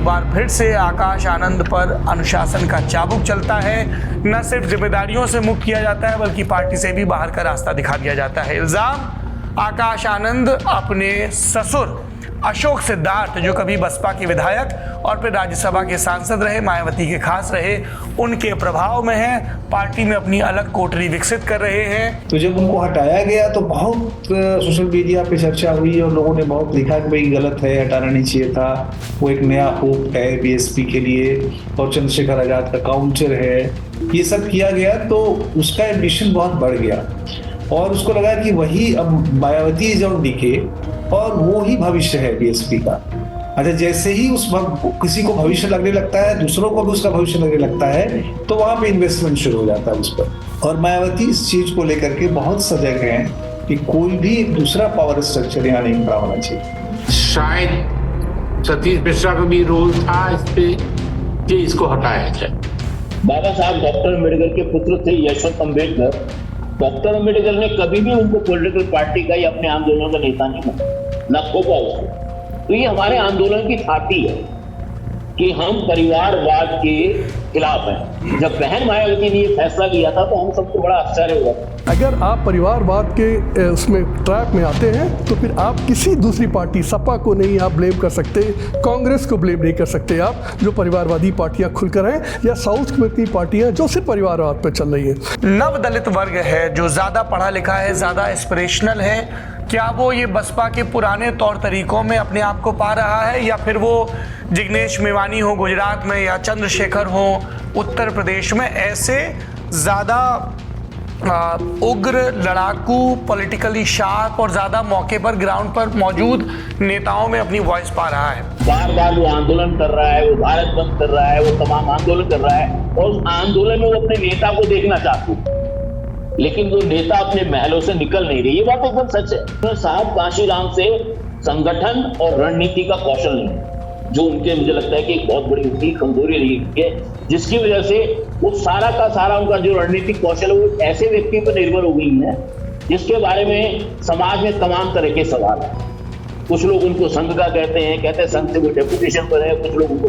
एक बार फिर से आकाश आनंद पर अनुशासन का चाबुक चलता है। न सिर्फ जिम्मेदारियों से मुक्त किया जाता है बल्कि पार्टी से भी बाहर का रास्ता दिखा दिया जाता है। इल्जाम आकाश आनंद अपने ससुर अशोक सिद्धार्थ, जो कभी बसपा के विधायक और फिर राज्यसभा के सांसद रहे, मायावती के खास रहे, उनके प्रभाव में है, पार्टी में अपनी अलग कोठरी विकसित कर रहे हैं। तो जब उनको हटाया गया तो बहुत सोशल मीडिया पे चर्चा हुई और लोगों ने बहुत लिखा कि भाई गलत है, हटाना नहीं चाहिए था, वो एक नया होप है बीएसपी के लिए और चंद्रशेखर आजाद का काउंटर है, ये सब किया गया तो उसका एम्बिशन बहुत बढ़ गया और उसको लगा कि वही अब मायावती इज ऑन डीके और वो ही भविष्य है बीएसपी का। अच्छा, जैसे ही उस किसी को भविष्य लगने लगता है, दूसरों को भी उसका भविष्य लगने लगता है, तो वहां पे इन्वेस्टमेंट शुरू हो जाता है उस पर। और मायावती इस चीज को लेकर के बहुत सजग हैं कि कोई भी एक दूसरा पावर स्ट्रक्चर यहाँ नहीं खड़ा होना चाहिए। शायद सतीश मिश्रा का भी रोल था इस पे कि इसको हटाया जाए। बाबा साहब डॉक्टर अम्बेडकर के पुत्र थे यशवंत अम्बेडकर। डॉक्टर अम्बेडकर ने कभी भी उनको पॉलिटिकल पार्टी का या अपने आंदोलन का नेता नहीं माना, न खोपा उसको। तो ये हमारे आंदोलन की थाती है कि हम परिवारवाद के खिलाफ हैं। जब बहन मायावती ने ये फैसला लिया था तो हम सबको बड़ा आश्चर्य हुआ। अगर आप परिवारवाद के उसमें ट्रैप में आते हैं तो फिर आप किसी दूसरी पार्टी, सपा को नहीं आप ब्लेम कर सकते, कांग्रेस को ब्लेम नहीं कर सकते आप, जो परिवारवादी पार्टियां खुलकर हैं, या साउथ में की पार्टियां जो सिर्फ परिवारवाद पर चल रही है। नव दलित वर्ग है जो ज्यादा पढ़ा लिखा है, ज्यादा एस्पिरेशनल है, क्या वो ये बसपा के पुराने तौर तरीकों में अपने आप को पा रहा है, या फिर वो जिग्नेश मेवानी हो गुजरात में या चंद्रशेखर हो उत्तर प्रदेश में, ऐसे ज्यादा उग्र, लड़ाकू, पॉलिटिकली शार्प और ज्यादा मौके पर ग्राउंड पर मौजूद नेताओं में अपनी वॉइस पा रहा है। बार बार वो आंदोलन कर रहा है, वो भारत बंद कर रहा है, वो तमाम आंदोलन कर रहा है और उस आंदोलन में वो अपने नेता को देखना चाहते हैं, लेकिन वो नेता अपने महलों से निकल नहीं रही। ये बात एकदम सच है। तो साहब कांशीराम से संगठन और रणनीति का कौशल नहीं है, जो उनके मुझे लगता है कि एक बहुत बड़ी उनकी कमजोरी रही है, जिसकी वजह से वो सारा का सारा उनका जो रणनीतिक कौशल है वो ऐसे व्यक्ति पर निर्भर हो गई है जिसके बारे में समाज में तमाम तरह के सवाल है। कुछ लोग उनको संघ का कहते हैं संघ से वो डेपुटेशन पर है, कुछ लोग उनको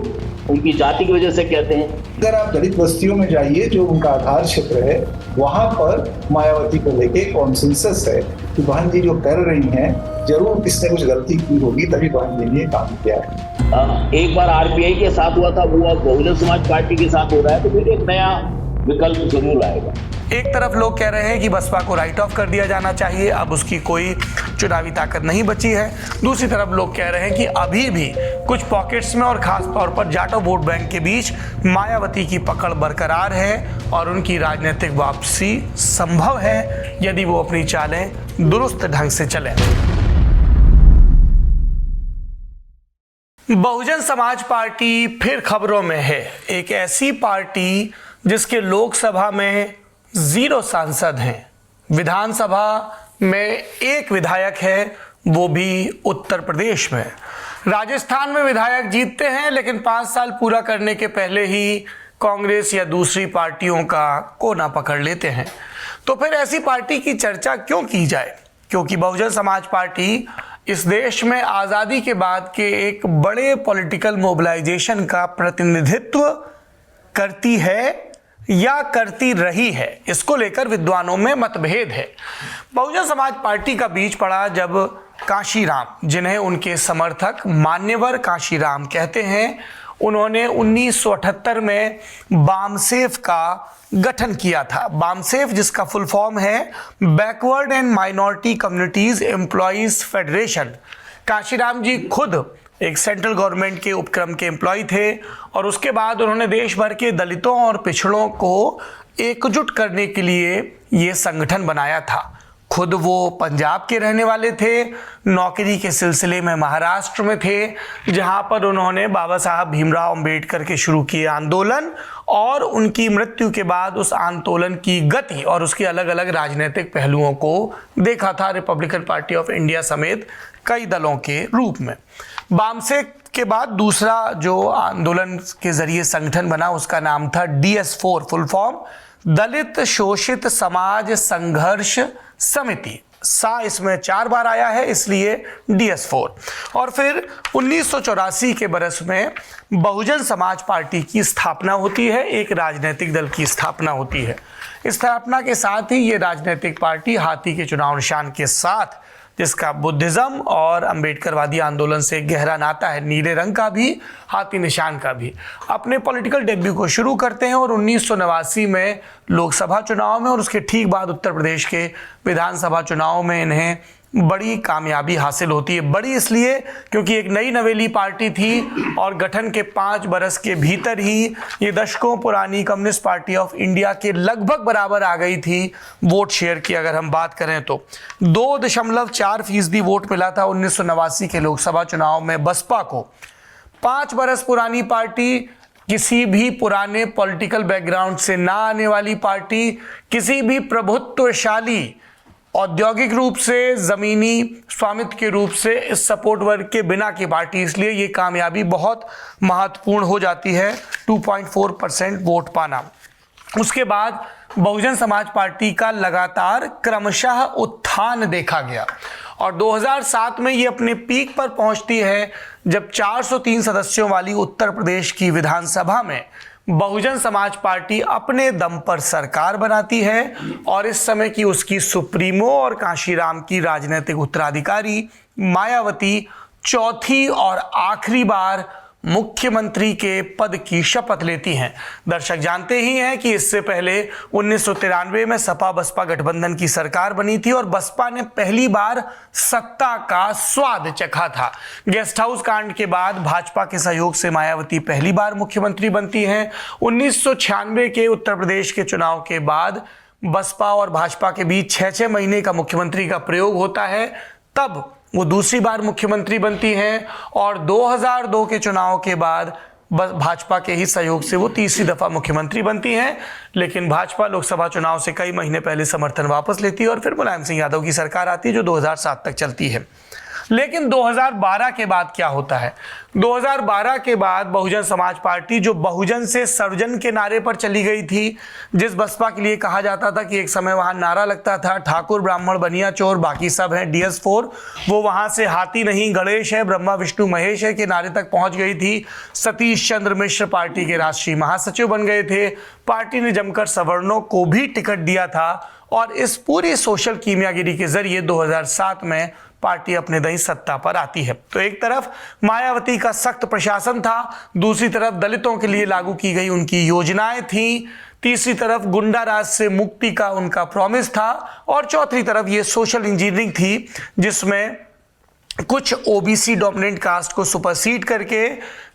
उनकी जाति की वजह से कहते हैं। अगर आप दलित बस्तियों में जाइए जो उनका आधार क्षेत्र है, वहां पर मायावती को लेके कॉन्सेंसस है कि बहन जी जो कर रही हैं, जरूर किसने कुछ गलती की होगी तभी बहन जी ने काम किया है। एक बार आरपीआई के साथ हुआ था, वो अब बहुजन समाज पार्टी के साथ हो रहा है, तो फिर एक नया विकल्प जरूर आएगा। एक तरफ लोग कह रहे हैं कि बसपा को राइट ऑफ कर दिया जाना चाहिए, अब उसकी कोई चुनावी ताकत नहीं बची है। दूसरी तरफ लोग कह रहे हैं कि अभी भी कुछ पॉकेट्स में और खास तौर पर जाटो वोट बैंक के बीच मायावती की पकड़ बरकरार है और उनकी राजनीतिक वापसी संभव है यदि वो अपनी चालें दुरुस्त ढंग से चलें। बहुजन समाज पार्टी फिर खबरों में है। एक ऐसी पार्टी जिसके लोकसभा में 0 सांसद हैं, विधानसभा में 1 विधायक है, वो भी उत्तर प्रदेश में। राजस्थान में विधायक जीतते हैं लेकिन 5 साल पूरा करने के पहले ही कांग्रेस या दूसरी पार्टियों का कोना पकड़ लेते हैं। तो फिर ऐसी पार्टी की चर्चा क्यों की जाए? क्योंकि बहुजन समाज पार्टी इस देश में आज़ादी के बाद के एक बड़े पॉलिटिकल मोबिलाइजेशन का प्रतिनिधित्व करती है या करती रही है। इसको लेकर विद्वानों में मतभेद है। बहुजन समाज पार्टी का बीच पड़ा जब कांशीराम, जिन्हें उनके समर्थक मान्यवर कांशीराम कहते हैं, उन्होंने 1978 में बामसेफ का गठन किया था। बामसेफ जिसका फुल फॉर्म है backward and minority communities employees federation. Kanshiram ji खुद एक सेंट्रल गवर्नमेंट के उपक्रम के एम्प्लॉय थे और उसके बाद उन्होंने देश भर के दलितों और पिछड़ों को एकजुट करने के लिए ये संगठन बनाया था। खुद वो पंजाब के रहने वाले थे, नौकरी के सिलसिले में महाराष्ट्र में थे, जहां पर उन्होंने बाबा साहब भीमराव अंबेडकर के शुरू किए आंदोलन और उनकी मृत्यु के बाद उस आंदोलन की गति और उसके अलग अलग राजनीतिक पहलुओं को देखा था, रिपब्लिकन पार्टी ऑफ इंडिया समेत कई दलों के रूप में। बामसेफ के बाद दूसरा जो आंदोलन के जरिए संगठन बना उसका नाम था DS4, फुल फॉर्म दलित शोषित समाज संघर्ष समिति। सा इसमें 4 बार आया है, इसलिए DS4। और फिर 1984 के बरस में बहुजन समाज पार्टी की स्थापना होती है, एक राजनीतिक दल की स्थापना होती है। स्थापना के साथ ही ये राजनीतिक पार्टी हाथी के चुनाव निशान के साथ, जिसका बुद्धिज्म और अंबेडकरवादी आंदोलन से गहरा नाता है, नीले रंग का भी हाथी निशान का भी, अपने पॉलिटिकल डेब्यू को शुरू करते हैं। और 1989 में लोकसभा चुनाव में और उसके ठीक बाद उत्तर प्रदेश के विधानसभा चुनाव में इन्हें बड़ी कामयाबी हासिल होती है। बड़ी इसलिए क्योंकि एक नई नवेली पार्टी थी और गठन के 5 बरस के भीतर ही ये दशकों पुरानी कम्युनिस्ट पार्टी ऑफ इंडिया के लगभग बराबर आ गई थी वोट शेयर की। अगर हम बात करें तो 2.4% वोट मिला था 1989 के लोकसभा चुनाव में बसपा को। 5 बरस पुरानी पार्टी, किसी भी पुराने पॉलिटिकल बैकग्राउंड से ना आने वाली पार्टी, किसी भी प्रभुत्वशाली औद्योगिक रूप से, जमीनी स्वामित्व के रूप से इस सपोर्ट वर्ग के बिना की पार्टी, इसलिए ये कामयाबी बहुत महत्वपूर्ण हो जाती है 2.4% वोट पाना। उसके बाद बहुजन समाज पार्टी का लगातार क्रमशः उत्थान देखा गया और 2007 में ये अपने पीक पर पहुंचती है जब 403 सदस्यों वाली उत्तर प्रदेश की विधानसभा में बहुजन समाज पार्टी अपने दम पर सरकार बनाती है और इस समय की उसकी सुप्रीमो और कांशीराम की राजनीतिक उत्तराधिकारी मायावती चौथी और आखिरी बार मुख्यमंत्री के पद की शपथ लेती हैं। दर्शक जानते ही हैं कि इससे पहले 1993 में सपा बसपा गठबंधन की सरकार बनी थी और बसपा ने पहली बार सत्ता का स्वाद चखा था। गेस्ट हाउस कांड के बाद भाजपा के सहयोग से मायावती पहली बार मुख्यमंत्री बनती हैं। 1996 के उत्तर प्रदेश के चुनाव के बाद बसपा और भाजपा के बीच 6-6 महीने का मुख्यमंत्री का प्रयोग होता है, तब वो दूसरी बार मुख्यमंत्री बनती हैं और 2002 के चुनाव के बाद भाजपा के ही सहयोग से वो तीसरी दफा मुख्यमंत्री बनती हैं। लेकिन भाजपा लोकसभा चुनाव से कई महीने पहले समर्थन वापस लेती है और फिर मुलायम सिंह यादव की सरकार आती है जो 2007 तक चलती है। लेकिन 2012 के बाद क्या होता है? 2012 के बाद बहुजन समाज पार्टी, जो बहुजन से सर्वजन के नारे पर चली गई थी, जिस बसपा के लिए कहा जाता था कि एक समय वहां नारा लगता था ठाकुर ब्राह्मण बनिया चोर बाकी सब हैं DS4, वो वहां से हाथी नहीं गणेश है, ब्रह्मा विष्णु महेश है के नारे तक पहुंच गई थी। सतीश चंद्र मिश्र पार्टी के राष्ट्रीय महासचिव बन गए थे। पार्टी ने जमकर सवर्णों को भी टिकट दिया था और इस पूरी सोशल कीमियागिरी के जरिए 2007 में पार्टी अपने दही सत्ता पर आती है। तो एक तरफ मायावती का सख्त प्रशासन था, दूसरी तरफ दलितों के लिए लागू की गई उनकी योजनाएं थी, तीसरी तरफ गुंडा राज से मुक्ति का उनका प्रॉमिस था और चौथी तरफ ये सोशल इंजीनियरिंग थी जिसमें कुछ OBC डोमिनेंट कास्ट को सुपरसीड करके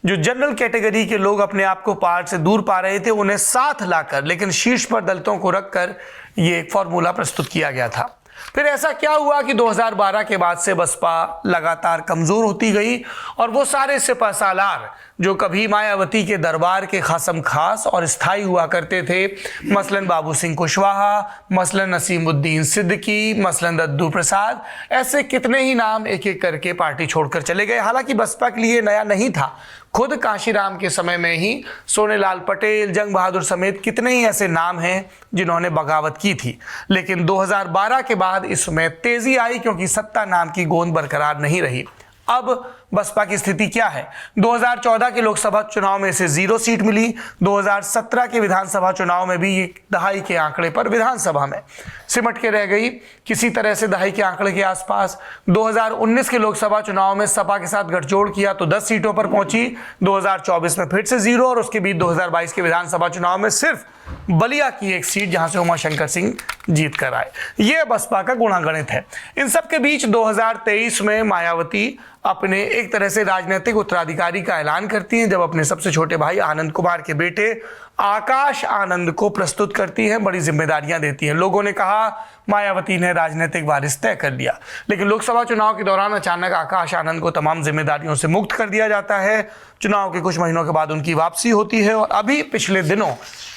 जो जनरल कैटेगरी के लोग अपने आप को पार्ट से दूर पा रहे थे उन्हें साथ लाकर, लेकिन शीर्ष पर दलितों को रखकर ये एक फॉर्मूला प्रस्तुत किया गया था। फिर ऐसा क्या हुआ कि 2012 के बाद से बसपा लगातार कमजोर होती गई और वो सारे सिपहसालार जो कभी मायावती के दरबार के खासम खास और स्थायी हुआ करते थे, मसलन बाबू सिंह कुशवाहा, मसलन नसीमुद्दीन सिद्दीकी, मसलन दद्दू प्रसाद, ऐसे कितने ही नाम एक एक करके पार्टी छोड़कर चले गए। हालांकि बसपा के लिए नया नहीं था, खुद कांशीराम के समय में ही सोनेलाल पटेल, जंग बहादुर समेत कितने ही ऐसे नाम हैं जिन्होंने बगावत की थी। लेकिन 2012 के बाद इसमें तेजी आई क्योंकि सत्ता नाम की गोंद बरकरार नहीं रही। अब बसपा की स्थिति क्या है? 2014 के लोकसभा चुनाव में इसे 0 सीट मिली। 2017 के विधानसभा चुनाव में भी ये दहाई के आंकड़े पर विधानसभा में सिमट के रह गई, किसी तरह से दहाई के आंकड़े के आसपास। 2019 के लोकसभा चुनाव में सपा के साथ गठजोड़ किया तो 10 सीटों पर पहुंची। 2024 में फिर से 0 और उसके बीच 2022 के विधानसभा चुनाव में सिर्फ बलिया की एक सीट जहां से उमाशंकर सिंह जीत कर आए। यह बसपा का गुणागणित है। इन सब के बीच 2023 में मायावती अपने एक तरह से राजनीतिक उत्तराधिकारी का ऐलान करती हैं जब अपने सबसे छोटे भाई आनंद कुमार के बेटे आकाश आनंद को प्रस्तुत करती हैं, बड़ी जिम्मेदारियां देती हैं। लोगों ने कहा मायावती ने राजनीतिक वारिस तय कर लिया, लेकिन लोकसभा चुनाव के दौरान अचानक आकाश आनंद को तमाम जिम्मेदारियों से मुक्त कर दिया जाता है। चुनाव के कुछ महीनों के बाद उनकी वापसी होती है और अभी पिछले दिनों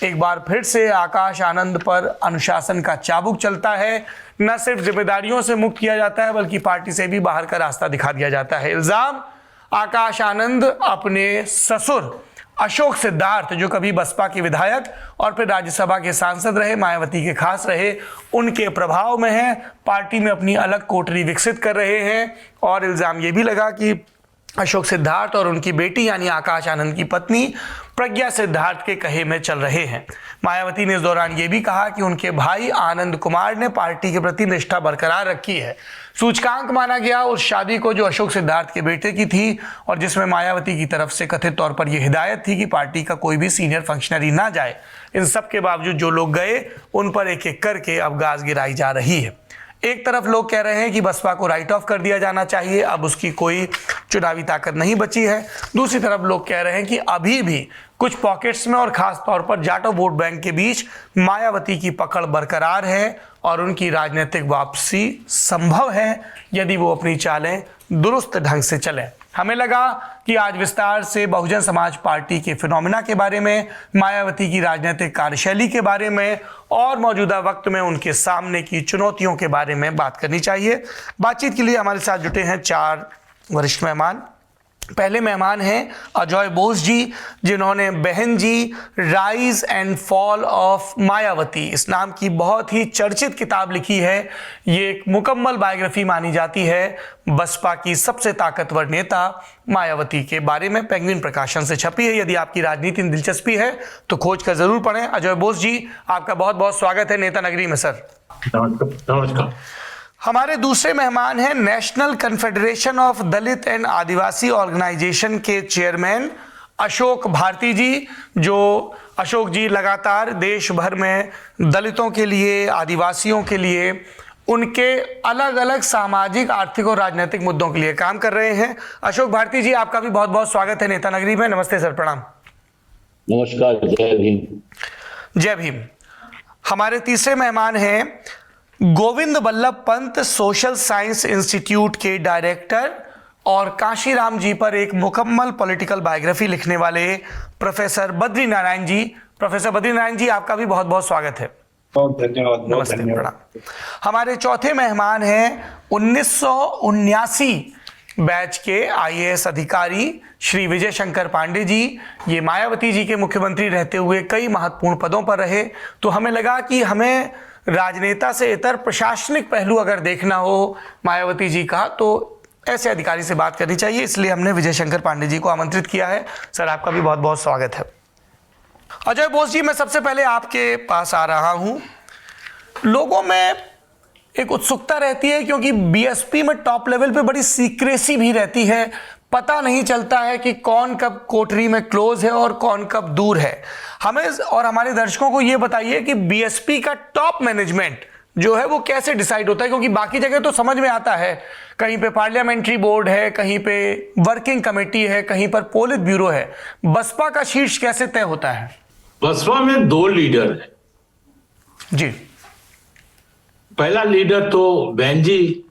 एक बार फिर से आकाश आनंद पर अनुशासन का चाबुक चलता है। न सिर्फ जिम्मेदारियों से मुक्त किया जाता है बल्कि पार्टी से भी बाहर का रास्ता दिखा दिया जाता है। इल्जाम आकाश आनंद अपने ससुर अशोक सिद्धार्थ, जो कभी बसपा के विधायक और फिर राज्यसभा के सांसद रहे, मायावती के खास रहे, उनके प्रभाव में है, पार्टी में अपनी अलग कोटरी विकसित कर रहे हैं। और इल्जाम ये भी लगा कि अशोक सिद्धार्थ और उनकी बेटी यानी आकाश आनंद की पत्नी प्रज्ञा सिद्धार्थ के कहे में चल रहे हैं। मायावती ने इस दौरान ये भी कहा कि उनके भाई आनंद कुमार ने पार्टी के प्रति निष्ठा बरकरार रखी है। सूचकांक माना गया उस शादी को जो अशोक सिद्धार्थ के बेटे की थी और जिसमें मायावती की तरफ से कथित तौर पर यह हिदायत थी कि पार्टी का कोई भी सीनियर फंक्शनरी ना जाए। इन सब के बावजूद जो लोग गए उन पर एक एक करके अब गाज गिराई जा रही है। एक तरफ लोग कह रहे हैं कि बसपा को राइट ऑफ कर दिया जाना चाहिए, अब उसकी कोई चुनावी ताकत नहीं बची है। दूसरी तरफ लोग कह रहे हैं कि अभी भी कुछ पॉकेट्स में और खास तौर पर जाटो वोट बैंक के बीच मायावती की पकड़ बरकरार है और उनकी राजनीतिक वापसी संभव है यदि वो अपनी चालें दुरुस्त ढंग से चलें। हमें लगा कि आज विस्तार से बहुजन समाज पार्टी के फिनोमिना के बारे में, मायावती की राजनीतिक कार्यशैली के बारे में और मौजूदा वक्त में उनके सामने की चुनौतियों के बारे में बात करनी चाहिए। बातचीत के लिए हमारे साथ जुटे हैं 4 वरिष्ठ मेहमान। पहले मेहमान हैं अजय बोस जी, जिन्होंने बहन जी rise and fall of Mayawati इस नाम की बहुत ही चर्चित किताब लिखी है। ये एक मुकम्मल बायोग्राफी मानी जाती है बसपा की सबसे ताकतवर नेता मायावती के बारे में। पेंगुइन प्रकाशन से छपी है। यदि आपकी राजनीति में दिलचस्पी है तो खोज कर जरूर पढ़ें। अजय बोस जी, आपका बहुत बहुत स्वागत है नेता नगरी में सर। नमस्कार। हमारे दूसरे मेहमान हैं national confederation of Dalit and Adivasi organisation के चेयरमैन अशोक भारती जी, जो अशोक जी लगातार देश भर में दलितों के लिए, आदिवासियों के लिए, उनके अलग अलग सामाजिक, आर्थिक और राजनीतिक मुद्दों के लिए काम कर रहे हैं। अशोक भारती जी, आपका भी बहुत बहुत स्वागत है नेता नगरी में। नमस्ते सर, प्रणाम। नमस्कार, जय भीम। जय भीम। हमारे तीसरे मेहमान हैं Govind Ballabh Pant social science institute के डायरेक्टर और काशीराम जी पर एक मुकम्मल पॉलिटिकल बायोग्राफी लिखने वाले प्रोफेसर बद्री नारायण जी। प्रोफेसर बद्री नारायण जी, आपका भी बहुत बहुत स्वागत है। बहुत धन्यवाद। नमस्ते, प्रणाम। हमारे चौथे मेहमान हैं 1979 बैच के IAS अधिकारी श्री विजय शंकर पांडे जी। ये मायावती जी के मुख्यमंत्री रहते हुए कई महत्वपूर्ण पदों पर रहे, तो हमें लगा कि हमें राजनेता से इतर प्रशासनिक पहलू अगर देखना हो मायावती जी का तो ऐसे अधिकारी से बात करनी चाहिए, इसलिए हमने विजय शंकर पांडे जी को आमंत्रित किया है। सर, आपका भी बहुत बहुत स्वागत है। अजय बोस जी, मैं सबसे पहले आपके पास आ रहा हूं। लोगों में एक उत्सुकता रहती है क्योंकि बीएसपी में टॉप लेवल पे बड़ी सीक्रेसी भी रहती है, पता नहीं चलता है कि कौन कब कोठरी में क्लोज है और कौन कब दूर है। हमें और हमारे दर्शकों को यह बताइए कि बीएसपी का टॉप मैनेजमेंट जो है वो कैसे डिसाइड होता है, क्योंकि बाकी जगह तो समझ में आता है, कहीं पे पार्लियामेंट्री बोर्ड है, कहीं पे वर्किंग कमेटी है, कहीं पर पोलित ब्यूरो है। बसपा का शीर्ष कैसे तय होता है? बसपा में 2 लीडर हैं जी। पहला लीडर तो बेंजी,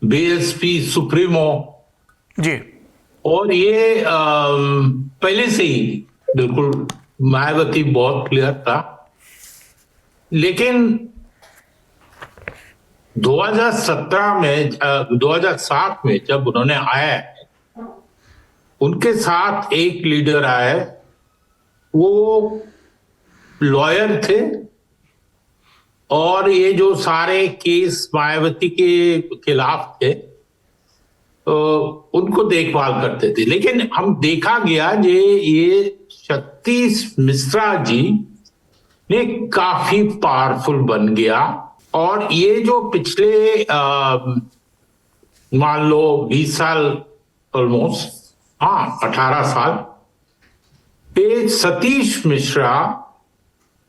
बीएसपी सुप्रीमो जी। और ये पहले से ही बिल्कुल मायावती बहुत क्लियर था, लेकिन 2017 में 2007 में जब उन्होंने आया, उनके साथ एक लीडर आया, वो लॉयर थे और ये जो सारे केस मायावती के खिलाफ थे उनको देखभाल करते थे। लेकिन हम देखा गया ये सतीश मिश्रा जी ने काफी पावरफुल बन गया और ये जो पिछले मान लो 20 साल ऑलमोस्ट 18 साल पे सतीश मिश्रा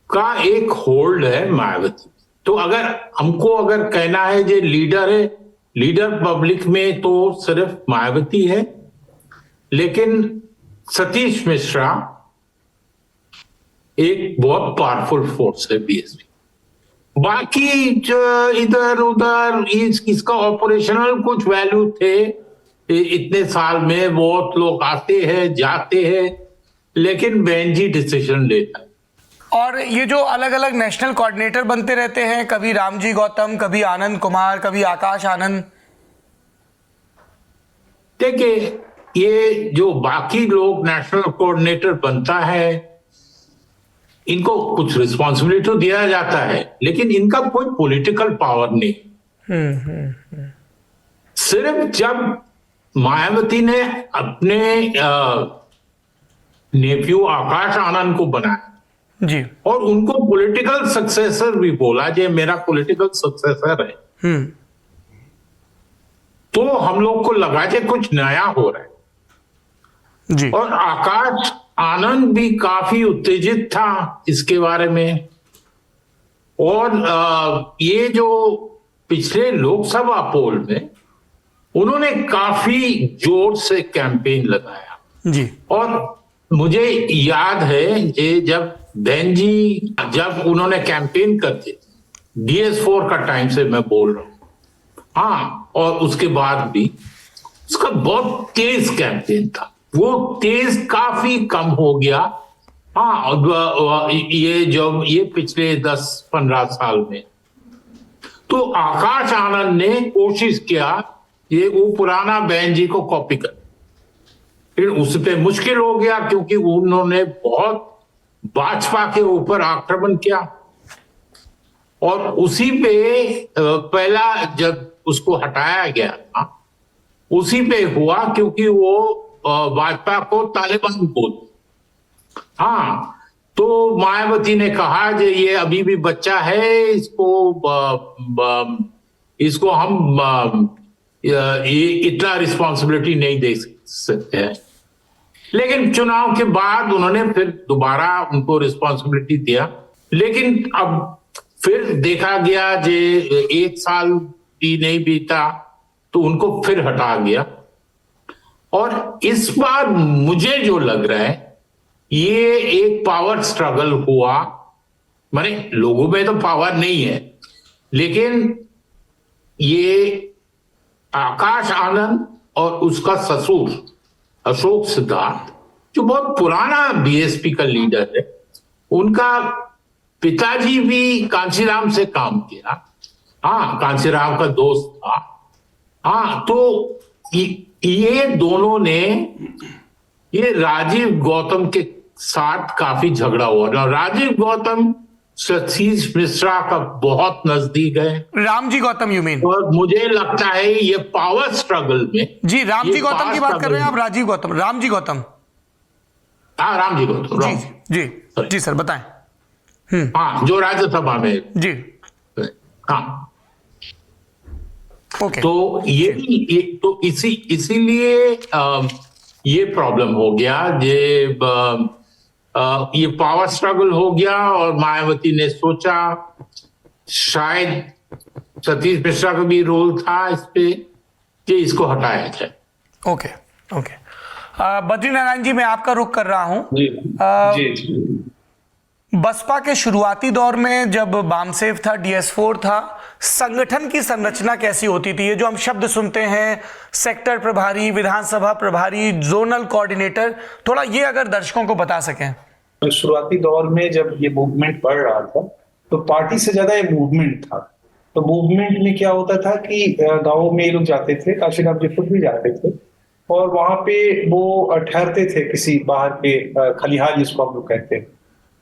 का एक होल्ड है मायावती। तो अगर हमको कहना है जो लीडर है, लीडर पब्लिक में तो सिर्फ मायावती है, लेकिन सतीश मिश्रा एक बहुत पावरफुल फोर्स है बीएसपी। बाकी जो इधर उधर इसका ऑपरेशनल कुछ वैल्यू थे, इतने साल में बहुत लोग आते हैं जाते हैं, लेकिन बेंजी डिसीजन लेता है। और ये जो अलग अलग नेशनल कोऑर्डिनेटर बनते रहते हैं, कभी रामजी गौतम, कभी आनंद कुमार, कभी आकाश आनंद। देखिए, ये जो बाकी लोग नेशनल कोऑर्डिनेटर बनता है, इनको कुछ रिस्पॉन्सिबिलिटी तो दिया जाता है, लेकिन इनका कोई पॉलिटिकल पावर नहीं। सिर्फ जब मायावती ने अपने नेफ्यू आकाश आनंद को बनाया जी, और उनको पॉलिटिकल सक्सेसर भी बोला, जे मेरा पॉलिटिकल सक्सेसर है, तो हम लोग को लगा कि कुछ नया हो रहा है। जी, और आकाश आनंद भी काफी उत्तेजित था इसके बारे में। और ये जो पिछले लोकसभा पोल में उन्होंने काफी जोर से कैंपेन लगाया। जी, और मुझे याद है कि जब बहन जी जब उन्होंने कैंपेन करते थे, DS4 का टाइम से मैं बोल रहा हूं, हाँ, और उसके बाद भी उसका बहुत तेज कैंपेन था। वो तेज काफी कम हो गया। हाँ, ये पिछले 10-15 साल में तो आकाश आनंद ने कोशिश किया ये वो पुराना बहन जी को कॉपी कर, फिर उस पे मुश्किल हो गया क्योंकि उन्होंने बहुत भाजपा के ऊपर आक्रमण किया। और उसी पे पहला जब उसको हटाया गया था, उसी पे हुआ क्योंकि वो भाजपा को तालिबान बोल। हाँ, तो मायावती ने कहा कि ये अभी भी बच्चा है, इसको हम ये इतना रिस्पॉन्सिबिलिटी नहीं दे सकते हैं। लेकिन चुनाव के बाद उन्होंने फिर दोबारा उनको रिस्पॉन्सिबिलिटी दिया, लेकिन अब फिर देखा गया कि 1 साल भी नहीं बीता तो उनको फिर हटा गया। और इस बार मुझे जो लग रहा है ये एक पावर स्ट्रगल हुआ, माने लोगों में तो पावर नहीं है, लेकिन ये आकाश आनंद और उसका ससुर अशोक सिद्धार्थ, जो बहुत पुराना बीएसपी का लीडर है, उनका पिताजी भी कांशीराम से काम किया। हाँ, कांशीराम का दोस्त था। हाँ, तो ये दोनों ने ये राजीव गौतम के साथ काफी झगड़ा हुआ ना। राजीव गौतम सतीश मिश्रा का बहुत नजदीक है। Ramji Gautam you mean? और मुझे लगता है ये पावर स्ट्रगल में जी, रामजी गौतम की बात कर रहे हैं आप? राजीव गौतम, रामजी गौतम? हाँ, रामजी गौतम। जी जी जी सर, बताएं। हाँ, जो राज्यसभा में। जी, हाँ, ओके। तो ये तो इसीलिए ये प्रॉब्लम हो गया, ये पावर स्ट्रगल हो गया। और मायावती ने सोचा शायद सतीश मिश्रा का भी रोल था इस पे कि इसको हटाया जाए। ओके ओके, बद्रीनारायण जी, मैं आपका रुख कर रहा हूं। जी। बसपा के शुरुआती दौर में जब बामसेव था, DS4 था, संगठन की संरचना कैसी होती थी? ये जो हम शब्द सुनते हैं, सेक्टर प्रभारी, विधानसभा प्रभारी, जोनल कोऑर्डिनेटर, थोड़ा ये अगर दर्शकों को बता सकें। शुरुआती दौर में जब ये मूवमेंट बढ़ रहा था तो पार्टी से ज्यादा ये मूवमेंट था। तो मूवमेंट में क्या होता था कि गांवों में ये लोग जाते थे, काशीराम जी खुद भी जाते थे, और वहां पे वो ठहरते थे किसी बाहर के खलिहान जिसको हम लोग कहते हैं,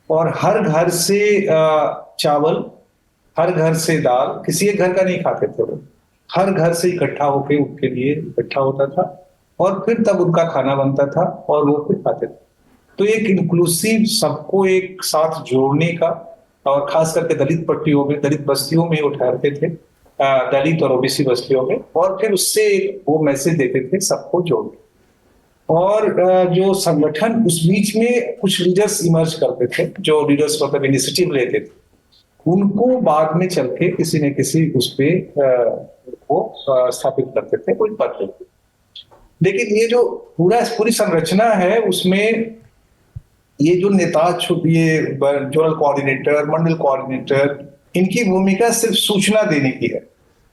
और हर घर से चावल, हर घर से दाल, किसी एक घर का नहीं खाते थे वो, हर घर से इकट्ठा होके उनके लिए इकट्ठा होता था और फिर तब उनका खाना बनता था और वो फिर खाते थे। तो एक इंक्लूसिव, सबको एक साथ जोड़ने का, और खास करके दलित पट्टियों में, दलित बस्तियों में वो ठहरते थे, दलित और ओबीसी बस्तियों में, और फिर उससे वो मैसेज देते थे सबको जोड़ने। और जो संगठन, उस बीच में कुछ लीडर्स इमर्ज करते थे, जो लीडर्स मतलब इनिशिएटिव लेते थे, उनको बाद में चल के किसी न किसी उस पे वो स्थापित करते थे, कोई पद लेते। लेकिन ये जो पूरी संरचना है, उसमें ये जो नेता, ये जोनल कोऑर्डिनेटर, मंडल कोऑर्डिनेटर, इनकी भूमिका सिर्फ सूचना देने की है।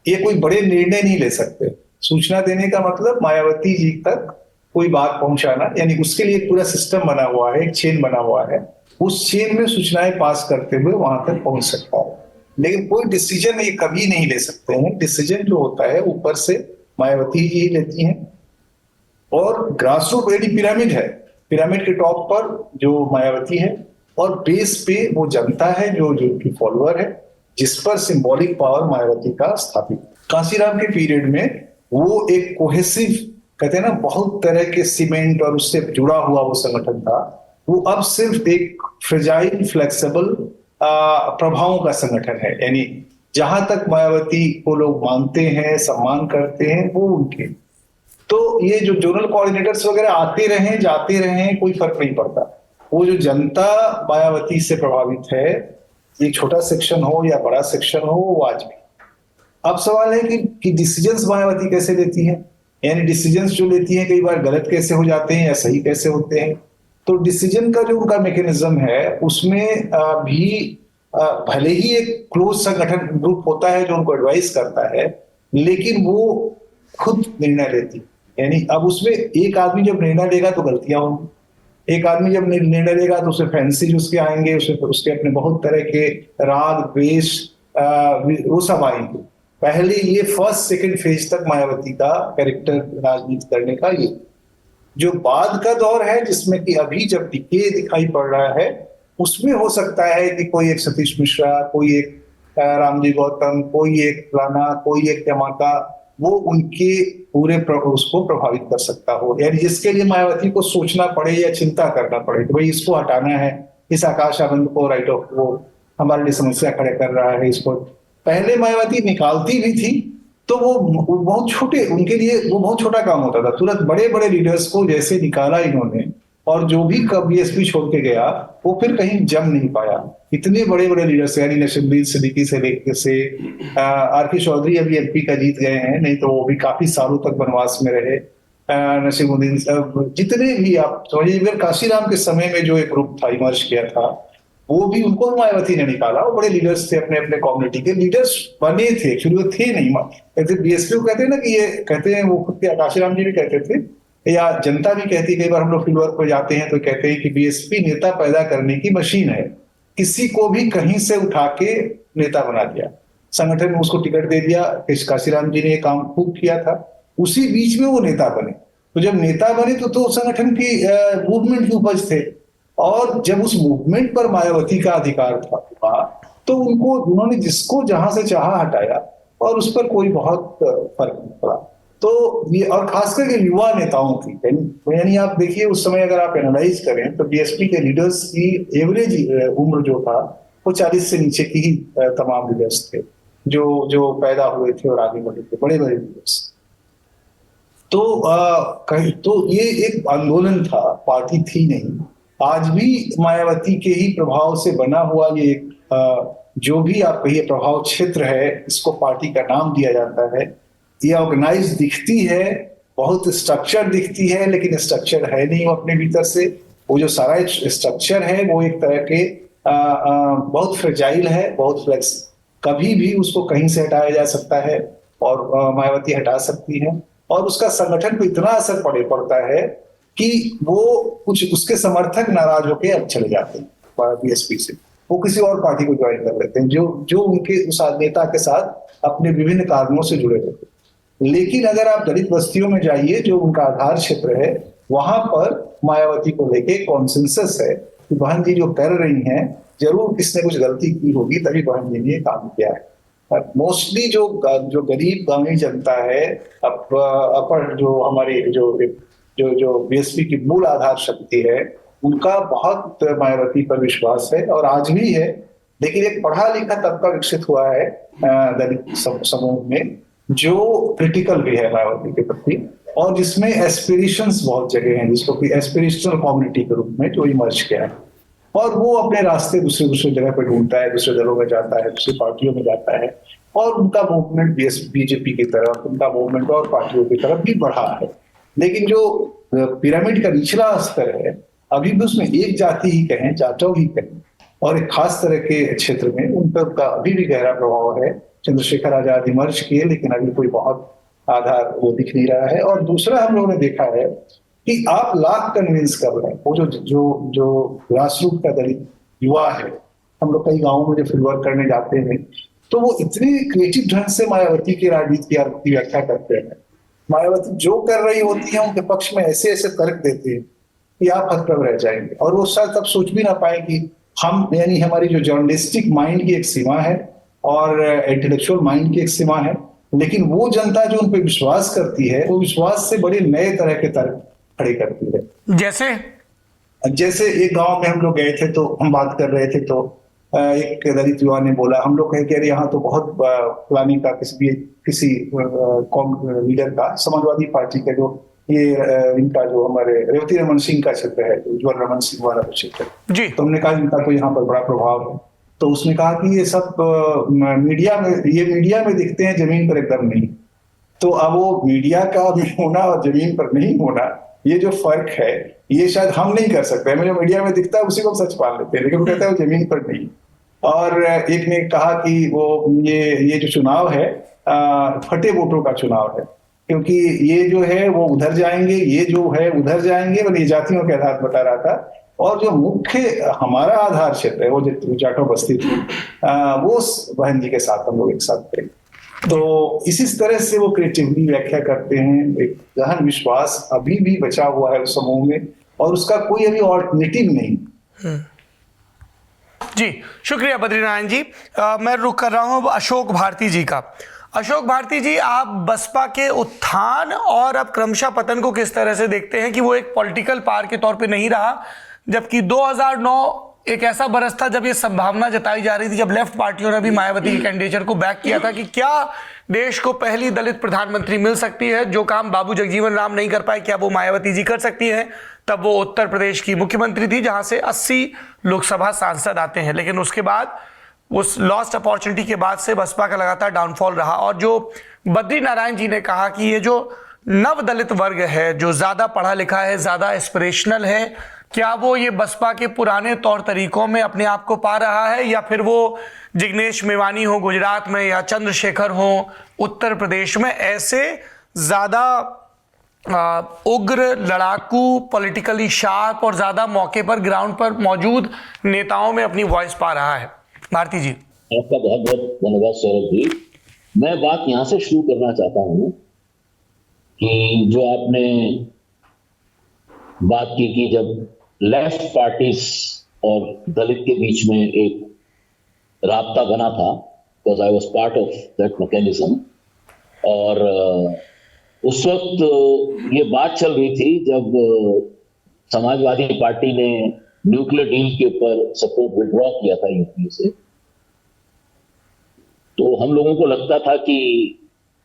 ये कोई बड़े निर्णय नहीं ले सकते। सूचना देने का मतलब मायावती जी तक कोई बात पहुंचाना, यानी उसके लिए पूरा सिस्टम बना हुआ है, एक चेन बना हुआ है, उस चेन में सूचनाएं पास करते हुए वहां तक पहुंच सकता है। लेकिन कोई डिसीजन ये कभी नहीं ले सकते हैं। डिसीजन जो होता है ऊपर से मायावती जी लेती हैं, और ग्रास रूट यानी पिरामिड है, पिरामिड के टॉप पर जो मायावती है और बेस पे वो जनता है जो उनकी फॉलोअर है, जिस पर सिंबॉलिक पावर मायावती का स्थापित। कांसीराम के पीरियड में वो एक कोहेसिव, कहते हैं ना, बहुत तरह के सीमेंट और उससे जुड़ा हुआ वो संगठन था। वो अब सिर्फ एक फ्रेजाइल फ्लेक्सिबल प्रभावों का संगठन है, यानी जहां तक मायावती को लोग मानते हैं, सम्मान करते हैं, वो उनके। तो ये जो जोनल कोऑर्डिनेटर्स वगैरह आते रहे जाते रहे, कोई फर्क नहीं पड़ता। वो जो जनता मायावती से प्रभावित है, एक छोटा सेक्शन हो या बड़ा सेक्शन हो, वो आज भी। अब सवाल है कि डिसीजंस मायावती कैसे लेती है, यानी डिसीजंस जो लेती है कई बार गलत कैसे हो जाते हैं या सही कैसे होते हैं। तो डिसीजन का जो उनका मैकेनिज्म है उसमें भी भले ही एक क्लोज संगठन ग्रुप होता है जो उनको एडवाइस करता है, लेकिन वो खुद निर्णय लेती, यानी अब उसमें एक आदमी जब निर्णय लेगा तो गलतियां होंगी, एक आदमी जब निर्णय लेगा तो उसे फैंसी उसके आएंगे, उसके अपने बहुत तरह के राग द्वेष वो सब आएंगे। पहले ये फर्स्ट सेकंड फेज तक मायावती का कैरेक्टर राजनीति करने का ये जो बाद का दौर है, जिसमें कि अभी जब डिके दिखाई पड़ रहा है, उसमें हो सकता है कि कोई एक सतीश मिश्रा, कोई एक रामजी गौतम, कोई एक राणा, कोई एक धमाका, वो उनके पूरे उसको प्रभावित कर सकता हो, यानी जिसके लिए मायावती को सोचना पड़े या चिंता करना पड़े कि भाई इसको हटाना है, इस आकाश आनंद को राइट ऑफ वो हमारे लिए समस्या खड़े कर रहा है, इसको। पहले मायावती निकालती भी थी तो वो बहुत छोटे, उनके लिए वो बहुत छोटा काम होता था। तुरंत बड़े बड़े लीडर्स को जैसे निकाला इन्होंने, और जो भी बीएसपी छोड़ के गया वो फिर कहीं जम नहीं पाया। इतने बड़े बड़े लीडर्स, यानी नसीरुद्दीन सिद्दीकी से लेकर से आर.के. चौधरी अभी एमपी का जीत गए हैं, नहीं तो वो भी काफी सालों तक वनवास में रहे। नसीरुद्दीन, जितने भी आप समझिए, काशीराम के समय में जो एक ग्रुप था इमर्ज किया था, वो भी उनको मायावती ने निकाला। वो बड़े लीडर्स थे, अपने अपने कम्युनिटी के लीडर्स बने थे, एक्चुअली वो थे नहीं। कहते बीएसपी को कहते हैं ना कि ये कहते हैं, वो खुद के काशीराम जी भी कहते थे या जनता भी कहती, कई बार हम लोग फील्ड वर्क पर जाते हैं तो कहते हैं कि बीएसपी नेता पैदा करने की मशीन है, किसी को भी कहीं से उठा के नेता बना दिया, संगठन में उसको टिकट दे दिया। काशीराम जी ने ये काम खूब किया था, उसी बीच में वो नेता बने। तो जब नेता बने तो संगठन की मूवमेंट की उपज थे, और जब उस मूवमेंट पर मायावती का अधिकार था तो उन्होंने जिसको जहां से चाहा हटाया, और उस पर कोई बहुत फर्क नहीं पड़ा। तो ये, और खासकर के युवा नेताओं की, यानी आप देखिए उस समय अगर आप एनालाइज करें तो बीएसपी के लीडर्स की एवरेज उम्र जो था वो 40 से नीचे की ही तमाम लीडर्स थे जो पैदा हुए थे और आगे बढ़े थे, बड़े बड़े लीडर्स। तो ये एक आंदोलन था, पार्टी थी नहीं। आज भी मायावती के ही प्रभाव से बना हुआ ये जो भी आप कहिए प्रभाव क्षेत्र है, इसको पार्टी का नाम दिया जाता है। ये ऑर्गेनाइज दिखती है, बहुत स्ट्रक्चर दिखती है, लेकिन स्ट्रक्चर है नहीं वो अपने भीतर से। वो जो सारा स्ट्रक्चर है वो एक तरह के बहुत फ्रेजाइल है, बहुत फ्लेक्स, कभी भी उसको कहीं से हटाया जा सकता है और मायावती हटा सकती है। और उसका संगठन पे इतना असर पड़ता है कि वो कुछ उसके समर्थक नाराज होकर अब चले जाते हैं बीएसपी से, वो किसी और पार्टी को ज्वाइन कर लेते हैं जो उनके उस नेता के साथ अपने विभिन्न कारणों से जुड़े होते हैं। लेकिन अगर आप दलित बस्तियों में जाइए, जो उनका आधार क्षेत्र है, वहां पर मायावती को लेके कॉन्सेंसस है कि बहन जी जो कर रही हैं, जरूर किसने कुछ गलती की होगी तभी बहन जी ने ये काम किया है। मोस्टली जो गरीब गांवी जनता है, अपर जो हमारी जो बीएसपी की मूल आधार शक्ति है, उनका बहुत मायावती पर विश्वास है और आज भी है। लेकिन एक पढ़ा लिखा तबका विकसित हुआ है दलित समूह में, जो क्रिटिकल भी है मायावती के प्रति, और जिसमें एस्पिरेशंस बहुत जगह हैं, जिसको कि एस्पिरेशनल कम्युनिटी के रूप में जो इमर्ज किया है, और वो अपने रास्ते दूसरे जगह पर ढूंढता है, दूसरे दलों में जाता है, दूसरी पार्टियों में जाता है, और उनका मूवमेंट बीजेपी की तरफ, उनका मूवमेंट और पार्टियों की तरफ भी बढ़ा है। लेकिन जो पिरामिड का निचला स्तर है, अभी भी उसमें एक जाति ही कहें, जाटव ही कहें, और एक खास तरह के क्षेत्र में उन पर का अभी भी गहरा प्रभाव है। चंद्रशेखर आजाद इमर्ज किए, लेकिन अभी कोई बहुत आधार वो दिख नहीं रहा है। और दूसरा हम लोगों ने देखा है कि आप लाख कन्विंस कर रहे हैं, वो जो ग्रास रूट का दलित युवा है, हम लोग कई गाँवों में जो फील्ड वर्क करने जाते हैं, तो वो इतने क्रिएटिव ढंग से मायावती की राजनीति की व्याख्या करते हैं मायावती जो कर रही होती है उनके पक्ष में ऐसे ऐसे तर्क देते हैं कि आप हतप्रभ रह जाएंगे, और वो शायद तब सोच भी ना पाए कि हम, यानी हमारी जो जर्नलिस्टिक माइंड की एक सीमा है और इंटेलेक्चुअल माइंड की एक सीमा है, लेकिन वो जनता जो उन पर विश्वास करती है वो विश्वास से बड़े नए तरह के तर्क खड़े करती है। जैसे एक गांव में हम लोग गए थे तो हम बात कर रहे थे, तो एक दलित युवा ने बोला, हम लोग कहे कि अरे यहाँ तो बहुत फलानी का किसी लीडर का, समाजवादी पार्टी का, जो ये इनका जो हमारे रेवती रमन सिंह का क्षेत्र है, उज्ज्वल रमन सिंह वाला क्षेत्र जी, तो हमने कहा इनका तो यहाँ पर बड़ा प्रभाव है। तो उसने कहा कि ये सब मीडिया में दिखते हैं, जमीन पर एकदम नहीं। तो अब वो मीडिया का होना और जमीन पर नहीं होना, ये जो फर्क है ये शायद हम नहीं कर सकते। हमें जो मीडिया में दिखता है उसी को सच मान लेते हैं, लेकिन वो कहता है वो जमीन पर नहीं। और एक ने कहा कि वो ये जो चुनाव है फटे वोटों का चुनाव है, क्योंकि ये जो है वो उधर जाएंगे, ये जो है उधर जाएंगे, वो ये जातियों के आधार बता रहा था। और जो मुख्य हमारा आधार क्षेत्र है वो जो जाटो बस्ती थी, वो बहन जी के साथ हम लोग एक साथ थे। तो इसी तरह से वो क्रिएटिवली व्याख्या करते हैं। एक गहन विश्वास अभी भी बचा हुआ है उस समूह में, और उसका कोई अभी ऑल्टरनेटिव नहीं। जी शुक्रिया बद्रीनारायण जी। मैं रुक कर रहा हूँ अशोक भारती जी का। अशोक भारती जी, आप बसपा के उत्थान और अब क्रमशः पतन को किस तरह से देखते हैं कि वो एक पॉलिटिकल पावर के तौर पे नहीं रहा, जबकि 2009 एक ऐसा बरस था जब ये संभावना जताई जा रही थी, जब लेफ्ट पार्टियों ने भी मायावती के कैंडिडेचर को बैक किया था कि क्या देश को पहली दलित प्रधानमंत्री मिल सकती है, जो काम बाबू जगजीवन राम नहीं कर पाए क्या वो मायावती जी कर सकती हैं। तब वो उत्तर प्रदेश की मुख्यमंत्री थी जहां से 80 लोकसभा सांसद आते हैं, लेकिन उसके बाद उस लॉस्ट अपॉर्चुनिटी के बाद से बसपा का लगातार डाउनफॉल रहा। और जो बद्रीनारायण जी ने कहा कि ये जो नव दलित वर्ग है, जो ज्यादा पढ़ा लिखा है, ज्यादा एस्पिरेशनल है, क्या वो ये बसपा के पुराने तौर तरीकों में अपने आप को पा रहा है, या फिर वो जिग्नेश मेवानी हो गुजरात में या चंद्रशेखर हो उत्तर प्रदेश में, ऐसे ज्यादा उग्र, लड़ाकू, पॉलिटिकली शार्प और ज्यादा मौके पर ग्राउंड पर मौजूद नेताओं में अपनी वॉइस पा रहा है? भारती जी, आपका बहुत बहुत धन्यवाद सौरभ जी। मैं बात यहां से शुरू करना चाहता हूं कि जो आपने बात की कि जब लेफ्ट पार्टीज और दलित के बीच में एक राब्ता बना था, because I was part of that mechanism, और उस वक्त ये बात चल रही थी जब समाजवादी पार्टी ने न्यूक्लियर डील के ऊपर सपोर्ट विड्रॉ किया था यूपीए से। तो हम लोगों को लगता था कि